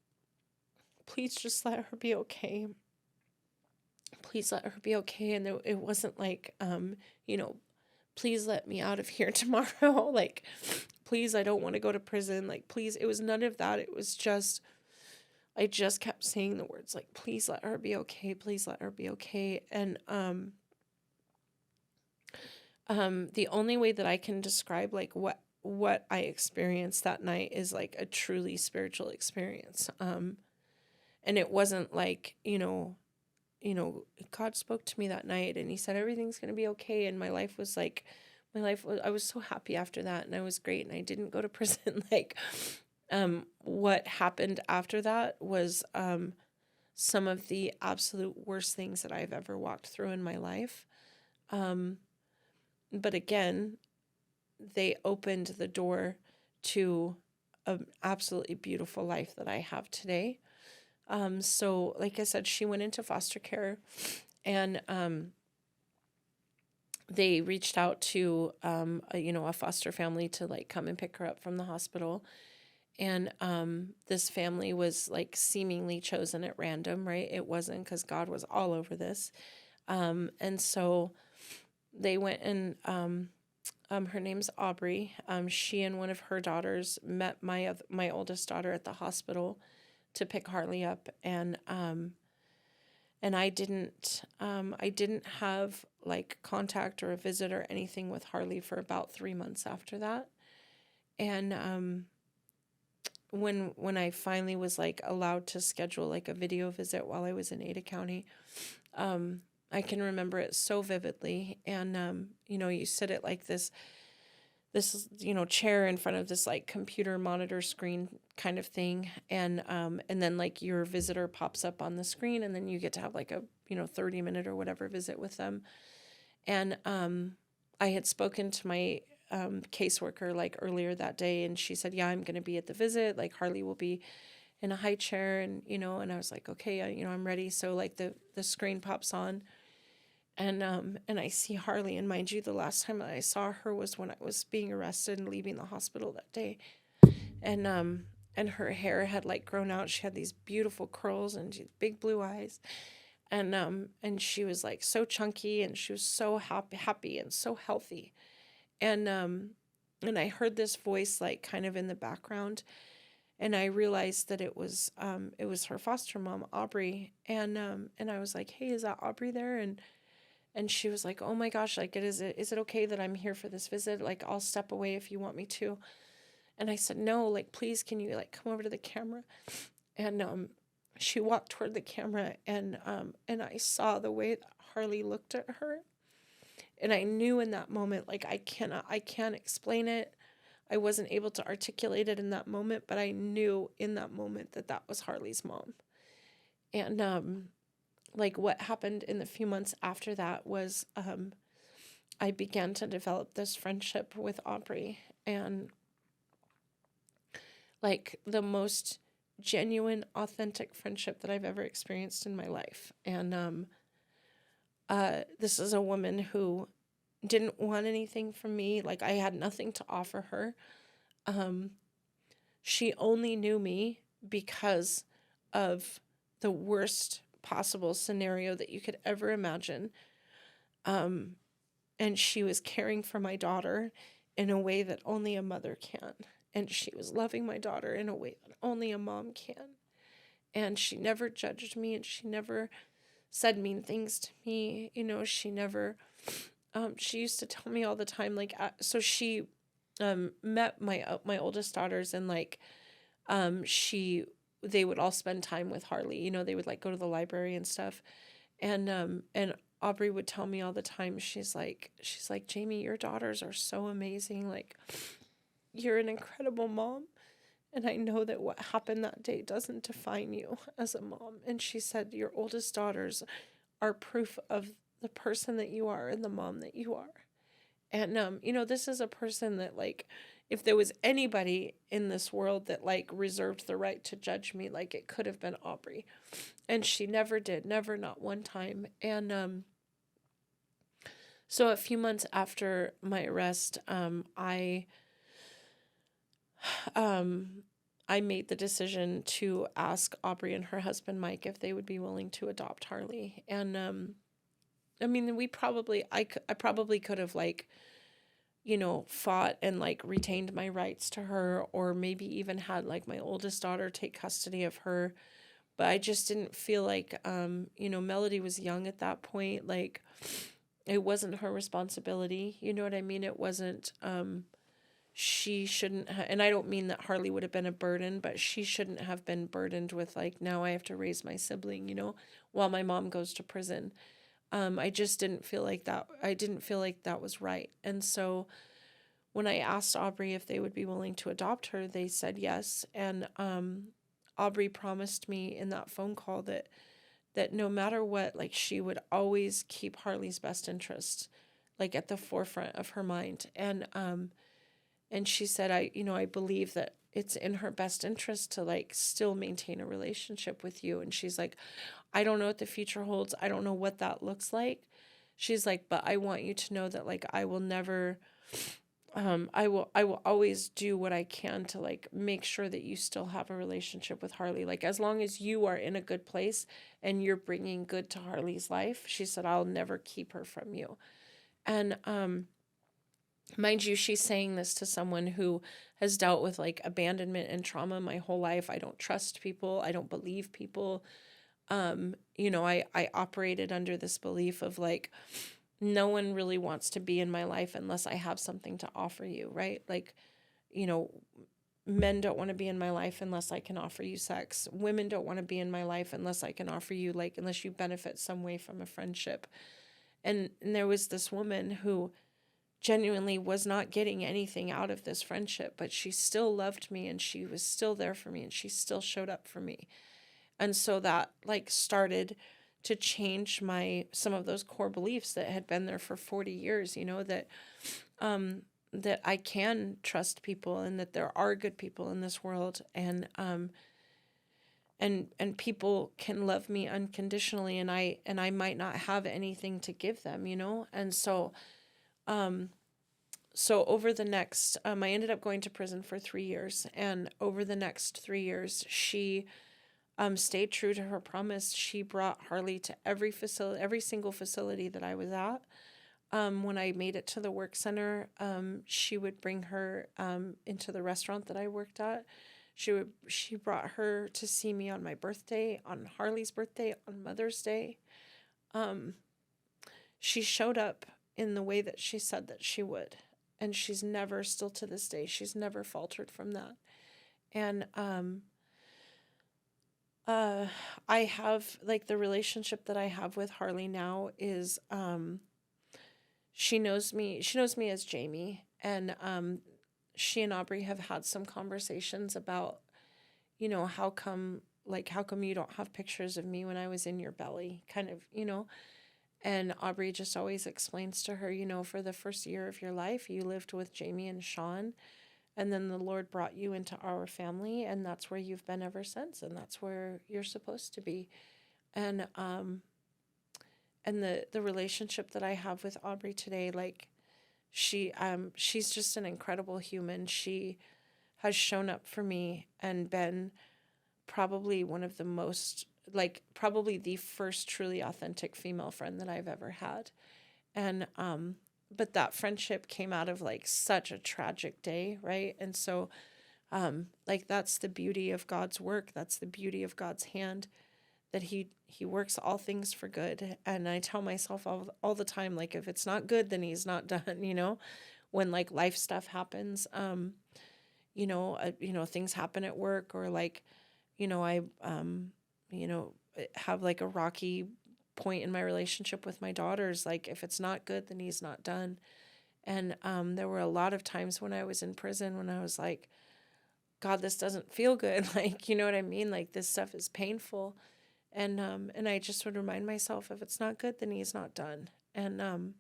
please just let her be okay. Please let her be okay. And it wasn't like, please let me out of here tomorrow. Like, please, I don't want to go to prison. Like, please, it was none of that. It was just, I just kept saying the words, like, please let her be okay. Please let her be okay. And the only way that I can describe, like, what I experienced that night is, like, a truly spiritual experience. And it wasn't like, God spoke to me that night and he said, everything's going to be okay. And I was so happy after that, and I was great, and I didn't go to prison. Like, what happened after that was, some of the absolute worst things that I've ever walked through in my life. But again, they opened the door to an absolutely beautiful life that I have today. So like I said, she went into foster care, and they reached out to a foster family to like come and pick her up from the hospital. And this family was like seemingly chosen at random, right? It wasn't, because God was all over this. And so they went, and her name's Aubrey. She and one of her daughters met my oldest daughter at the hospital to pick Harley up, and I didn't have like contact or a visit or anything with Harley for about 3 months after that. And when I finally was like allowed to schedule like a video visit while I was in Ada County, I can remember it so vividly. And you sit at like this chair in front of this like computer monitor screen kind of thing, and then like your visitor pops up on the screen, and then you get to have like a 30-minute or whatever visit with them. And I had spoken to my caseworker like earlier that day, and she said, yeah, I'm going to be at the visit, like Harley will be in a high chair, and I was like, okay, I'm ready. So like the screen pops on, and I see Harley, and mind you, the last time that I saw her was when I was being arrested and leaving the hospital that day. And her hair had like grown out. She had these beautiful curls and she had big blue eyes. And she was like so chunky, and she was so happy and so healthy. And I heard this voice like kind of in the background, and I realized that it was her foster mom, Aubrey. And I was like, hey, is that Aubrey there? And she was like, oh my gosh, like, is it okay that I'm here for this visit? Like, I'll step away if you want me to. And I said, no, like, please, can you like come over to the camera? And she walked toward the camera, and I saw the way that Harley looked at her. And I knew in that moment, like, I can't explain it. I wasn't able to articulate it in that moment, but I knew in that moment that was Harley's mom. And like what happened in the few months after that was I began to develop this friendship with Aubrey, and like the most genuine, authentic friendship that I've ever experienced in my life. And this is a woman who didn't want anything from me. Like, I had nothing to offer her. She only knew me because of the worst possible scenario that you could ever imagine. And she was caring for my daughter in a way that only a mother can. And she was loving my daughter in a way that only a mom can. And she never judged me, and she never said mean things to me. She never, she used to tell me all the time, like, so she met my oldest daughters, and like, they would all spend time with Harley. They would like go to the library and stuff. And Aubrey would tell me all the time, she's like, Jamie, your daughters are so amazing. Like, you're an incredible mom. And I know that what happened that day doesn't define you as a mom. And she said, your oldest daughters are proof of the person that you are and the mom that you are. And, this is a person that, like, if there was anybody in this world that, like, reserved the right to judge me, like, it could have been Aubrey. And she never did, never, not one time. And so a few months after my arrest, I made the decision to ask Aubrey and her husband, Mike, if they would be willing to adopt Harley. And, I mean, I probably could have, like, fought and like retained my rights to her, or maybe even had like my oldest daughter take custody of her. But I just didn't feel like, Melody was young at that point. Like, it wasn't her responsibility. You know what I mean? It wasn't, she shouldn't and I don't mean that Harley would have been a burden, but she shouldn't have been burdened with like, now I have to raise my sibling, while my mom goes to prison. I just didn't feel like that. I didn't feel like that was right. And so when I asked Aubrey if they would be willing to adopt her, they said yes. And Aubrey promised me in that phone call that no matter what, like, she would always keep Harley's best interest, like, at the forefront of her mind. And she said, I believe that it's in her best interest to like still maintain a relationship with you. And she's like, I don't know what the future holds. I don't know what that looks like. She's like, but I want you to know that like, I will never, I will always do what I can to like make sure that you still have a relationship with Harley. Like, as long as you are in a good place and you're bringing good to Harley's life, she said, I'll never keep her from you. And, mind you, she's saying this to someone who has dealt with like abandonment and trauma my whole life. I don't trust people. I don't believe people. I operated under this belief of like, no one really wants to be in my life unless I have something to offer you, right? Like, men don't want to be in my life unless I can offer you sex. Women don't want to be in my life unless I can offer you, like, unless you benefit some way from a friendship. And there was this woman who genuinely was not getting anything out of this friendship, but she still loved me and she was still there for me and she still showed up for me. And so that like started to change some of those core beliefs that had been there for 40 years, that I can trust people and that there are good people in this world, and people can love me unconditionally, and I might not have anything to give them, and so over the next, I ended up going to prison for 3 years, and over the next 3 years, she stayed true to her promise. She brought Harley to every single facility that I was at. When I made it to the work center, she would bring her into the restaurant that I worked at. She brought her to see me on my birthday, on Harley's birthday, on Mother's Day. She showed up in the way that she said that she would. And she's never, still to this day, she's never faltered from that. And I have, like, the relationship that I have with Harley now is she knows me as Jamie, and she and Aubrey have had some conversations about, how come you don't have pictures of me when I was in your belly, kind of, and Aubrey just always explains to her, for the first year of your life, you lived with Jamie and Sean, and then the Lord brought you into our family, and that's where you've been ever since, and that's where you're supposed to be. And the relationship that I have with Aubrey today, like, she's just an incredible human. She has shown up for me and been probably one of the most, like, probably the first truly authentic female friend that I've ever had. And but that friendship came out of, like, such a tragic day, right? And so like, that's the beauty of God's work. That's the beauty of God's hand, that he works all things for good. And I tell myself all the time, like, if it's not good, then he's not done, when, like, life stuff happens, things happen at work, or, like, I have, like, a rocky point in my relationship with my daughters. Like, if it's not good, then he's not done. And there were a lot of times when I was in prison when I was like, God, this doesn't feel good. Like, you know what I mean? Like, this stuff is painful. And I just would remind myself, if it's not good, then he's not done. And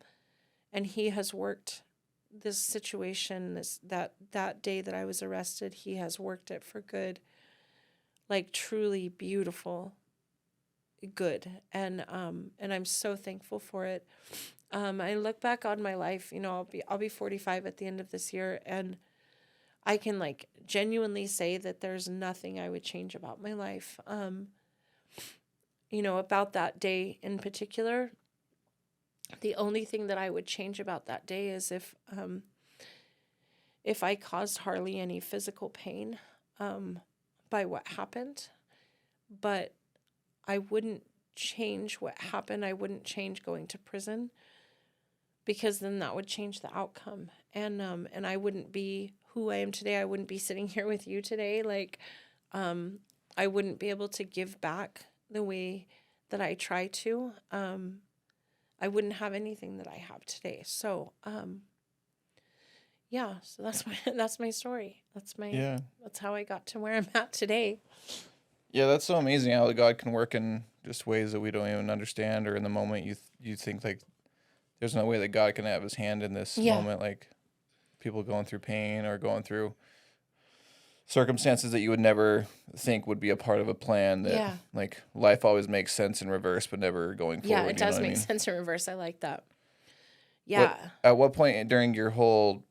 he has worked this situation, that day that I was arrested, he has worked it for good, like, truly beautiful good. And I'm so thankful for it. I look back on my life, I'll be 45 at the end of this year, and I can, like, genuinely say that there's nothing I would change about my life. About that day in particular, the only thing that I would change about that day is if I caused Harley any physical pain by what happened, but I wouldn't change what happened. I wouldn't change going to prison, because then that would change the outcome. And I wouldn't be who I am today. I wouldn't be sitting here with you today. Like, I wouldn't be able to give back the way that I try to. I wouldn't have anything that I have today. So, yeah, so that's my story. That's how I got to where I'm at today. Yeah, that's so amazing how God can work in just ways that we don't even understand, or in the moment you think, like, there's no way that God can have his hand in this moment, like people going through pain or going through circumstances that you would never think would be a part of a plan, that like, life always makes sense in reverse, but never going forward. Yeah, it does make sense in reverse. I like that. Yeah. At what point during your whole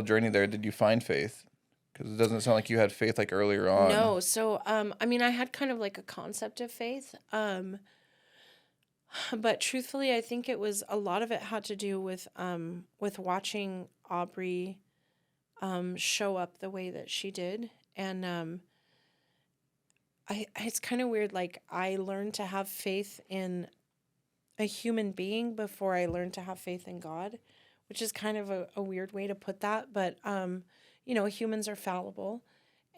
journey there did you find faith? Because it doesn't sound like you had faith, like, earlier on. No. So, I had kind of like a concept of faith. But truthfully, I think it was, a lot of it had to do with watching Aubrey show up the way that she did. And it's kind of weird. Like, I learned to have faith in a human being before I learned to have faith in God, which is kind of a weird way to put that. But, humans are fallible.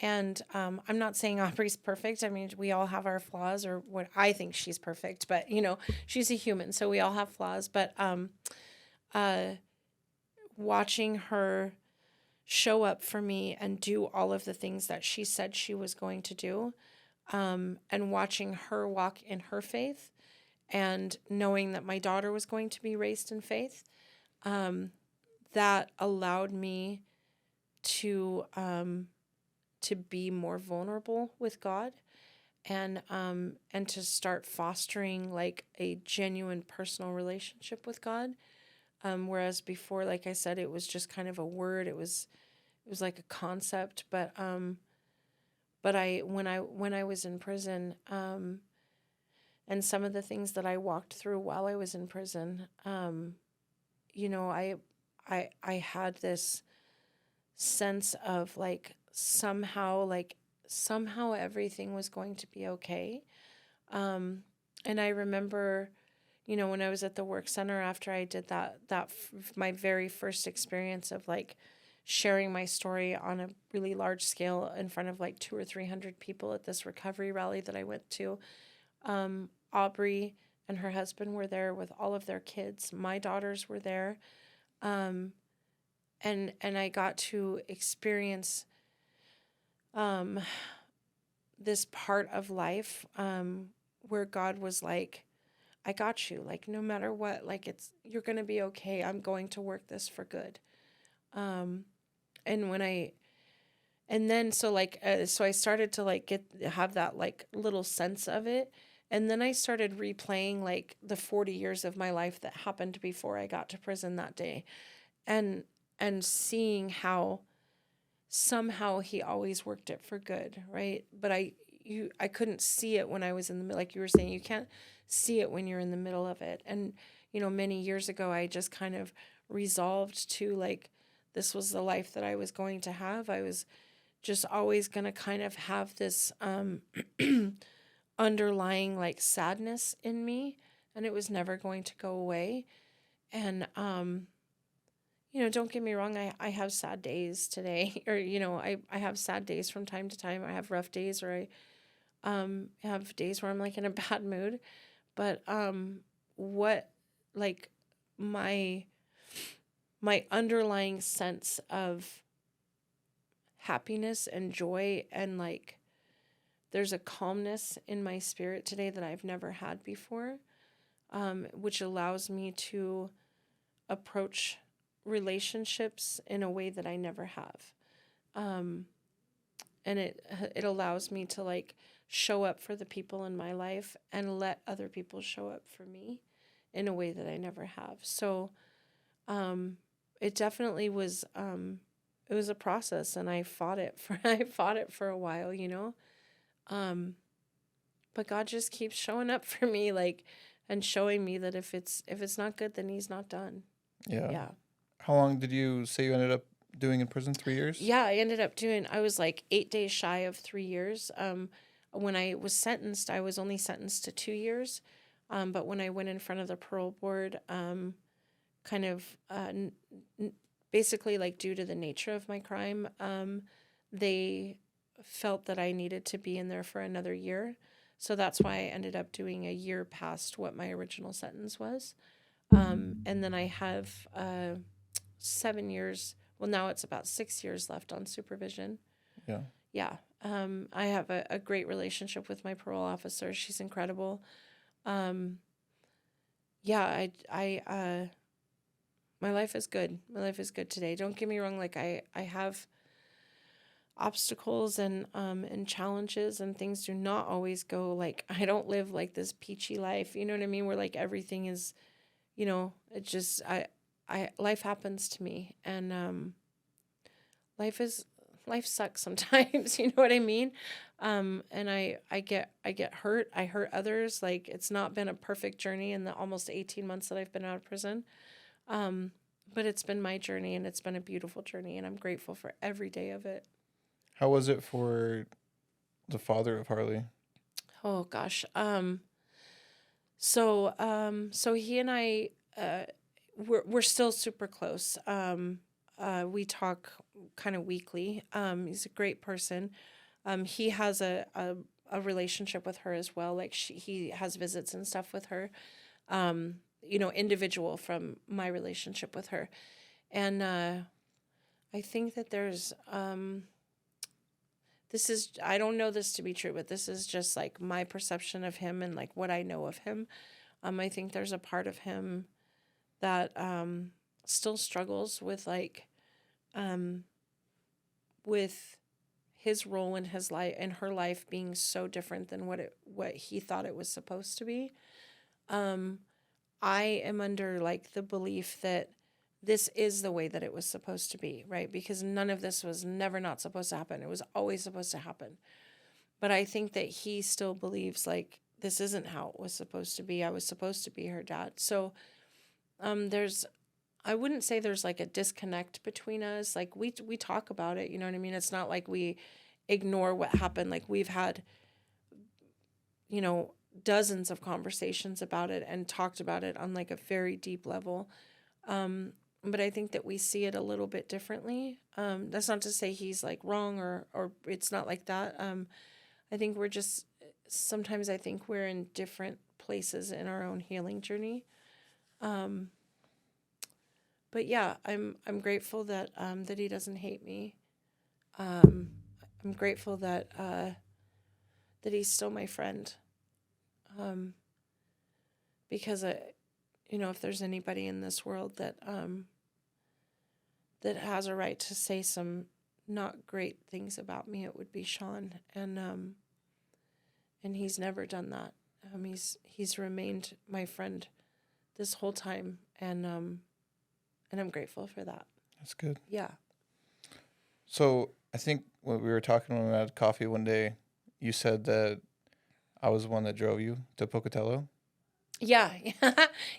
And I'm not saying Aubrey's perfect. I mean, we all have our flaws, or what I think she's perfect, but she's a human, so we all have flaws. But uh, watching her show up for me and do all of the things that she said she was going to do, and watching her walk in her faith, and knowing that my daughter was going to be raised in faith, that allowed me to be more vulnerable with God, and to start fostering like a genuine personal relationship with God. Whereas before, like I said, it was just kind of a word. It was like a concept. But when I was in prison, and some of the things that I walked through while I was in prison, I had this sense of somehow everything was going to be okay. And I remember, when I was at the work center after I did my very first experience of sharing my story on a really large scale in front of 200 or 300 people at this recovery rally that I went to. Aubrey and her husband were there with all of their kids. My daughters were there. And I got to experience this part of life where God was like, I got you. No matter what, you're going to be okay. I'm going to work this for good. So I started to have that little sense of it. And then I started replaying the 40 years of my life that happened before I got to prison that day. And seeing how somehow he always worked it for good, right? But I couldn't see it when I was in the middle. Like you were saying, you can't see it when you're in the middle of it. And, many years ago, I just kind of resolved to this was the life that I was going to have. I was just always going to kind of have this underlying sadness in me, and it was never going to go away. And, don't get me wrong, I have sad days today, or, I have sad days from time to time. I have rough days, or I have days where I'm in a bad mood. But my underlying sense of happiness and joy, and there's a calmness in my spirit today that I've never had before, which allows me to approach relationships in a way that I never have. And it allows me to show up for the people in my life and let other people show up for me in a way that I never have. So it definitely was it was a process, and I fought it for a while, but God just keeps showing up for me and showing me that if it's not good, then he's not done. Yeah. How long did you say you ended up doing in prison? 3 years? Yeah, I was 8 days shy of 3 years. When I was sentenced, I was only sentenced to 2 years. But when I went in front of the parole board, basically due to the nature of my crime, they felt that I needed to be in there for another year. So that's why I ended up doing a year past what my original sentence was. And then I have 7 years. Well, now it's about 6 years left on supervision. Yeah. Yeah. I have a great relationship with my parole officer. She's incredible. Yeah, my life is good. My life is good today. Don't get me wrong. I have obstacles and challenges, and things do not always go I don't live this peachy life. You know what I mean? Where everything is, it just, life happens to me, and life sucks sometimes. You know what I mean? And I get hurt. I hurt others. It's not been a perfect journey in the almost 18 months that I've been out of prison. But it's been my journey, and it's been a beautiful journey, and I'm grateful for every day of it. How was it for the father of Harley? Oh gosh. So he and I, we're still super close. we talk kind of weekly. He's a great person. He has a relationship with her as well. Like he has visits and stuff with her, individual from my relationship with her. And I think that there's, I don't know this to be true, but this is just like my perception of him and like what I know of him. I think there's a part of him that still struggles with like, with his role in his life and her life being so different than what he thought it was supposed to be. I am under like the belief that this is the way that it was supposed to be, right? Because none of this was never not supposed to happen. It was always supposed to happen. But I think that he still believes like this isn't how it was supposed to be. I was supposed to be her dad. So I wouldn't say there's like a disconnect between us. Like we talk about it, you know what I mean? It's not like we ignore what happened. Like we've had, dozens of conversations about it and talked about it on like a very deep level. But I think that we see it a little bit differently. That's not to say he's like wrong or it's not like that. I think sometimes I think we're in different places in our own healing journey. But yeah, I'm grateful that that he doesn't hate me. I'm grateful that that he's still my friend. Because if there's anybody in this world that that has a right to say some not great things about me, it would be Sean. And he's never done that. He's remained my friend this whole time, and I'm grateful for that. That's good. Yeah. So I think when we were talking when we had coffee one day, you said that I was the one that drove you to Pocatello. Yeah.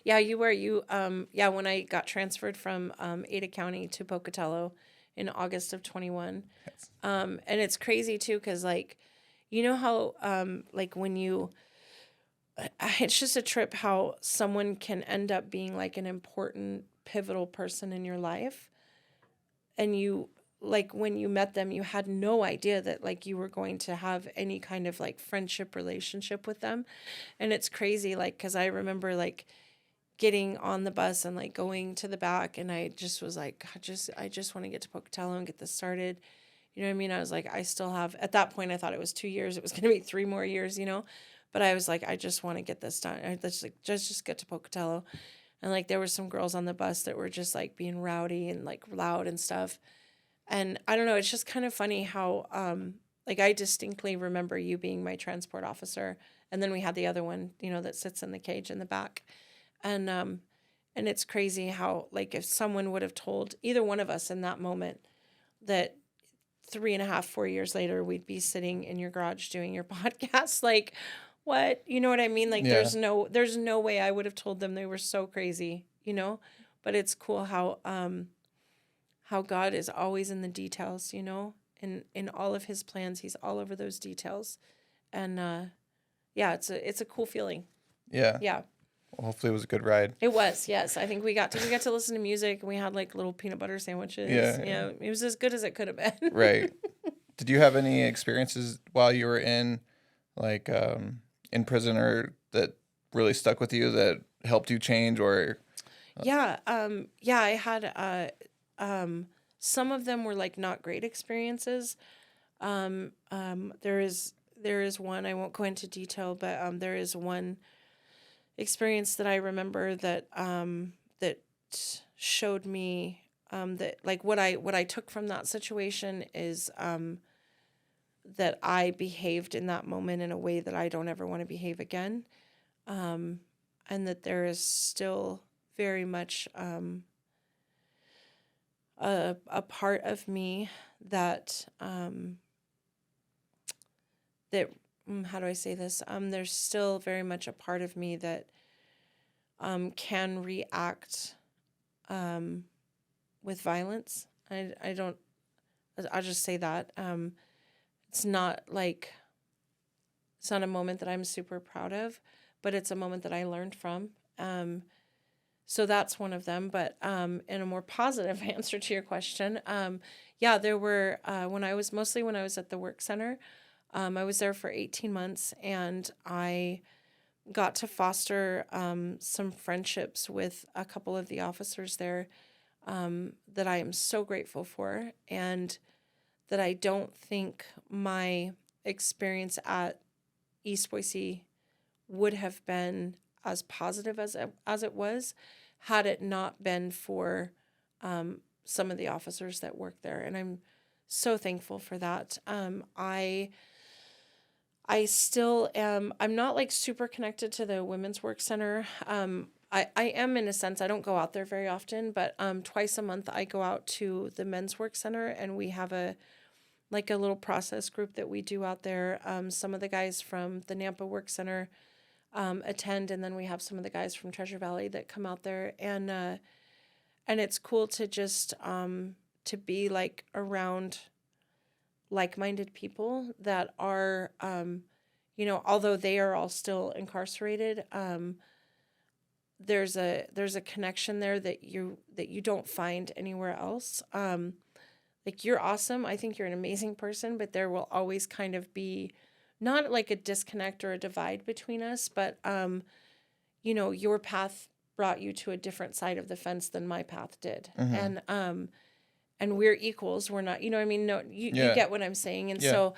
Yeah, you were. When I got transferred from Ada County to Pocatello in August of 21. Yes. And it's crazy too, because like, how like when it's just a trip how someone can end up being like an important pivotal person in your life, and you like when you met them you had no idea that like you were going to have any kind of like friendship relationship with them. And it's crazy, like, because I remember like getting on the bus and like going to the back, and I just was like, I just want to get to Pocatello and get this started. You know what I mean? I was like, I still have, at that point I thought it was 2 years, it was going to be 3 more years, but I was like, I just want to get this done. Let's like just get to Pocatello. And like there were some girls on the bus that were just like being rowdy and like loud and stuff. And I don't know, it's just kind of funny how like I distinctly remember you being my transport officer, and then we had the other one, that sits in the cage in the back. And it's crazy how like if someone would have told either one of us in that moment that 3.5, 4 years later we'd be sitting in your garage doing your podcast, like what, you know what I mean? Like Yeah. there's no way I would have told them. They were so crazy, but it's cool how God is always in the details, in all of his plans. He's all over those details. And yeah, it's a cool feeling. Yeah. Yeah. Well, hopefully it was a good ride. It was, yes. I think we got to listen to music, and we had like little peanut butter sandwiches. Yeah. It was as good as it could have been. Right. Did you have any experiences while you were in prison or that really stuck with you that helped you change or? Yeah. I had some of them were like not great experiences. There is one, I won't go into detail, but there is one experience that I remember that that showed me that like what I took from that situation is that I behaved in that moment in a way that I don't ever want to behave again, and that there is still very much a part of me that how do I say this? There's still very much a part of me that can react with violence. I'll just say that. It's not a moment that I'm super proud of, but it's a moment that I learned from. So that's one of them. But in a more positive answer to your question, yeah, there were when I was at the work center. I was there for 18 months, and I got to foster some friendships with a couple of the officers there that I am so grateful for, and that I don't think my experience at East Boise would have been as positive as it was had it not been for some of the officers that work there. And I'm so thankful for that. I still am, I'm not like super connected to the women's work center. I am in a sense, I don't go out there very often, but twice a month I go out to the men's work center, and we have a little process group that we do out there. Some of the guys from the Nampa Work Center attend, and then we have some of the guys from Treasure Valley that come out there, and it's cool to just to be like around like-minded people that are, although they are all still incarcerated, there's a connection there that you don't find anywhere else. Like, you're awesome. I think you're an amazing person, but there will always kind of be not like a disconnect or a divide between us, but your path brought you to a different side of the fence than my path did. Mm-hmm. And we're equals. We're not, you get what I'm saying. And Yeah.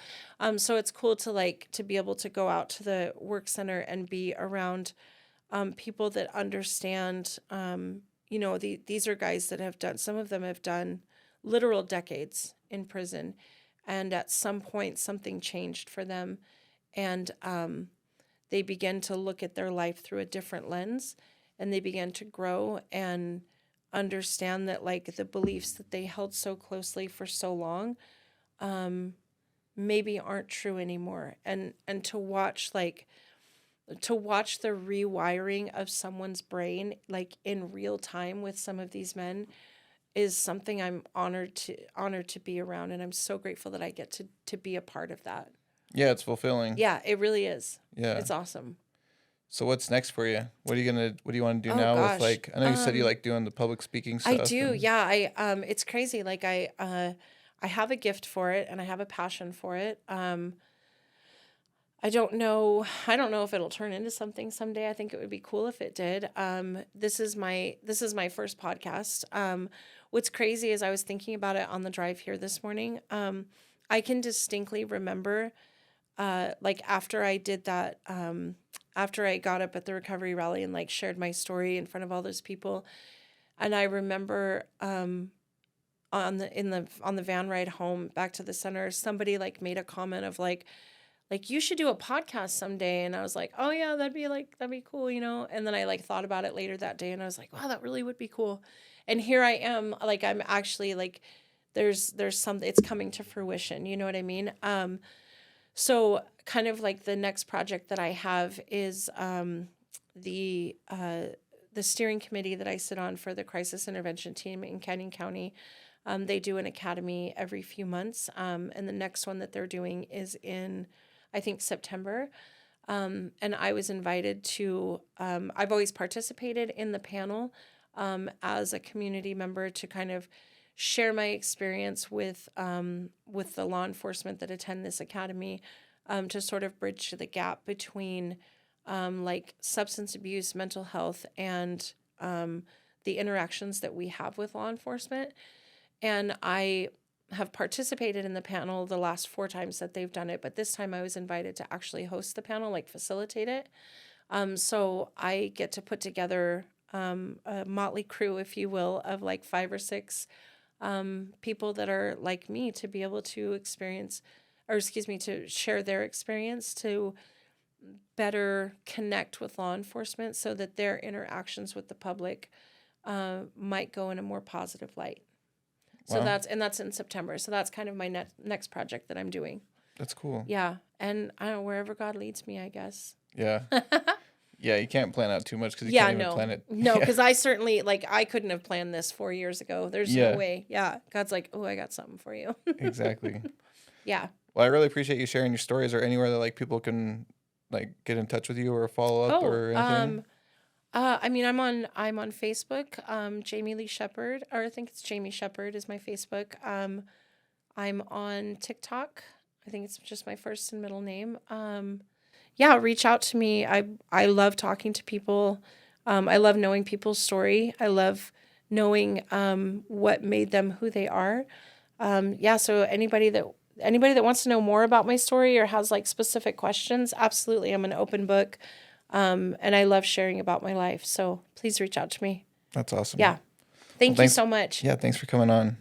so it's cool to be able to go out to the work center and be around people that understand, these are guys that have done, some of them have done literal decades in prison, and at some point something changed for them, and they began to look at their life through a different lens, and they began to grow and understand that, like, the beliefs that they held so closely for so long maybe aren't true anymore, and to watch the rewiring of someone's brain, like, in real time with some of these men, is something I'm honored to be around, and I'm so grateful that I get to be a part of that. Yeah, it's fulfilling. Yeah, it really is. Yeah. It's awesome. So what's next for you? What do you want to do Oh, now gosh. with, like, I know you said you like doing the public speaking stuff. I do. Yeah, it's crazy. Like, I have a gift for it, and I have a passion for it. I don't know if it'll turn into something someday. I think it would be cool if it did. This is my first podcast. What's crazy is I was thinking about it on the drive here this morning. I can distinctly remember, like, after I did that, after I got up at the recovery rally and, like, shared my story in front of all those people, and I remember on the van ride home back to the center, somebody, like, made a comment of like, you should do a podcast someday. And I was like, oh yeah, that'd be cool, And then I, like, thought about it later that day, and I was like, wow, that really would be cool. And here I am, like, I'm actually, like, there's something, it's coming to fruition. You know what I mean? So kind of like the next project that I have is the steering committee that I sit on for the crisis intervention team in Canyon County. They do an academy every few months. And the next one that they're doing is in, I think, September. And I was invited to, I've always participated in the panel as a community member to kind of share my experience with the law enforcement that attend this academy, to sort of bridge the gap between like substance abuse, mental health, and the interactions that we have with law enforcement. And I have participated in the panel the last 4 times that they've done it, but this time I was invited to actually host the panel, like facilitate it. So I get to put together a motley crew, if you will, of like 5 or 6 people that are like me, to be able to to share their experience, to better connect with law enforcement so that their interactions with the public might go in a more positive light. So Wow. that's in September. So that's kind of my next project that I'm doing. That's cool. Yeah. And I don't know, wherever God leads me, I guess. Yeah. Yeah, you can't plan out too much because you can't even plan it. No, because I certainly, like, I couldn't have planned this 4 years ago. There's Yeah. no way. Yeah. God's like, oh, I got something for you. Exactly. Yeah. Well, I really appreciate you sharing your stories. Or anywhere that, like, people can, like, get in touch with you or follow up or anything? I mean, I'm on Facebook. Jamie Lee Shepard, or I think it's Jamie Shepard is my Facebook. I'm on TikTok. I think it's just my first and middle name. Yeah, reach out to me. I love talking to people. I love knowing people's story. I love knowing what made them who they are. Yeah, so anybody that wants to know more about my story or has like specific questions, absolutely, I'm an open book. And I love sharing about my life. So please reach out to me. That's awesome. Yeah. Thank you thanks- so much. Yeah, thanks for coming on.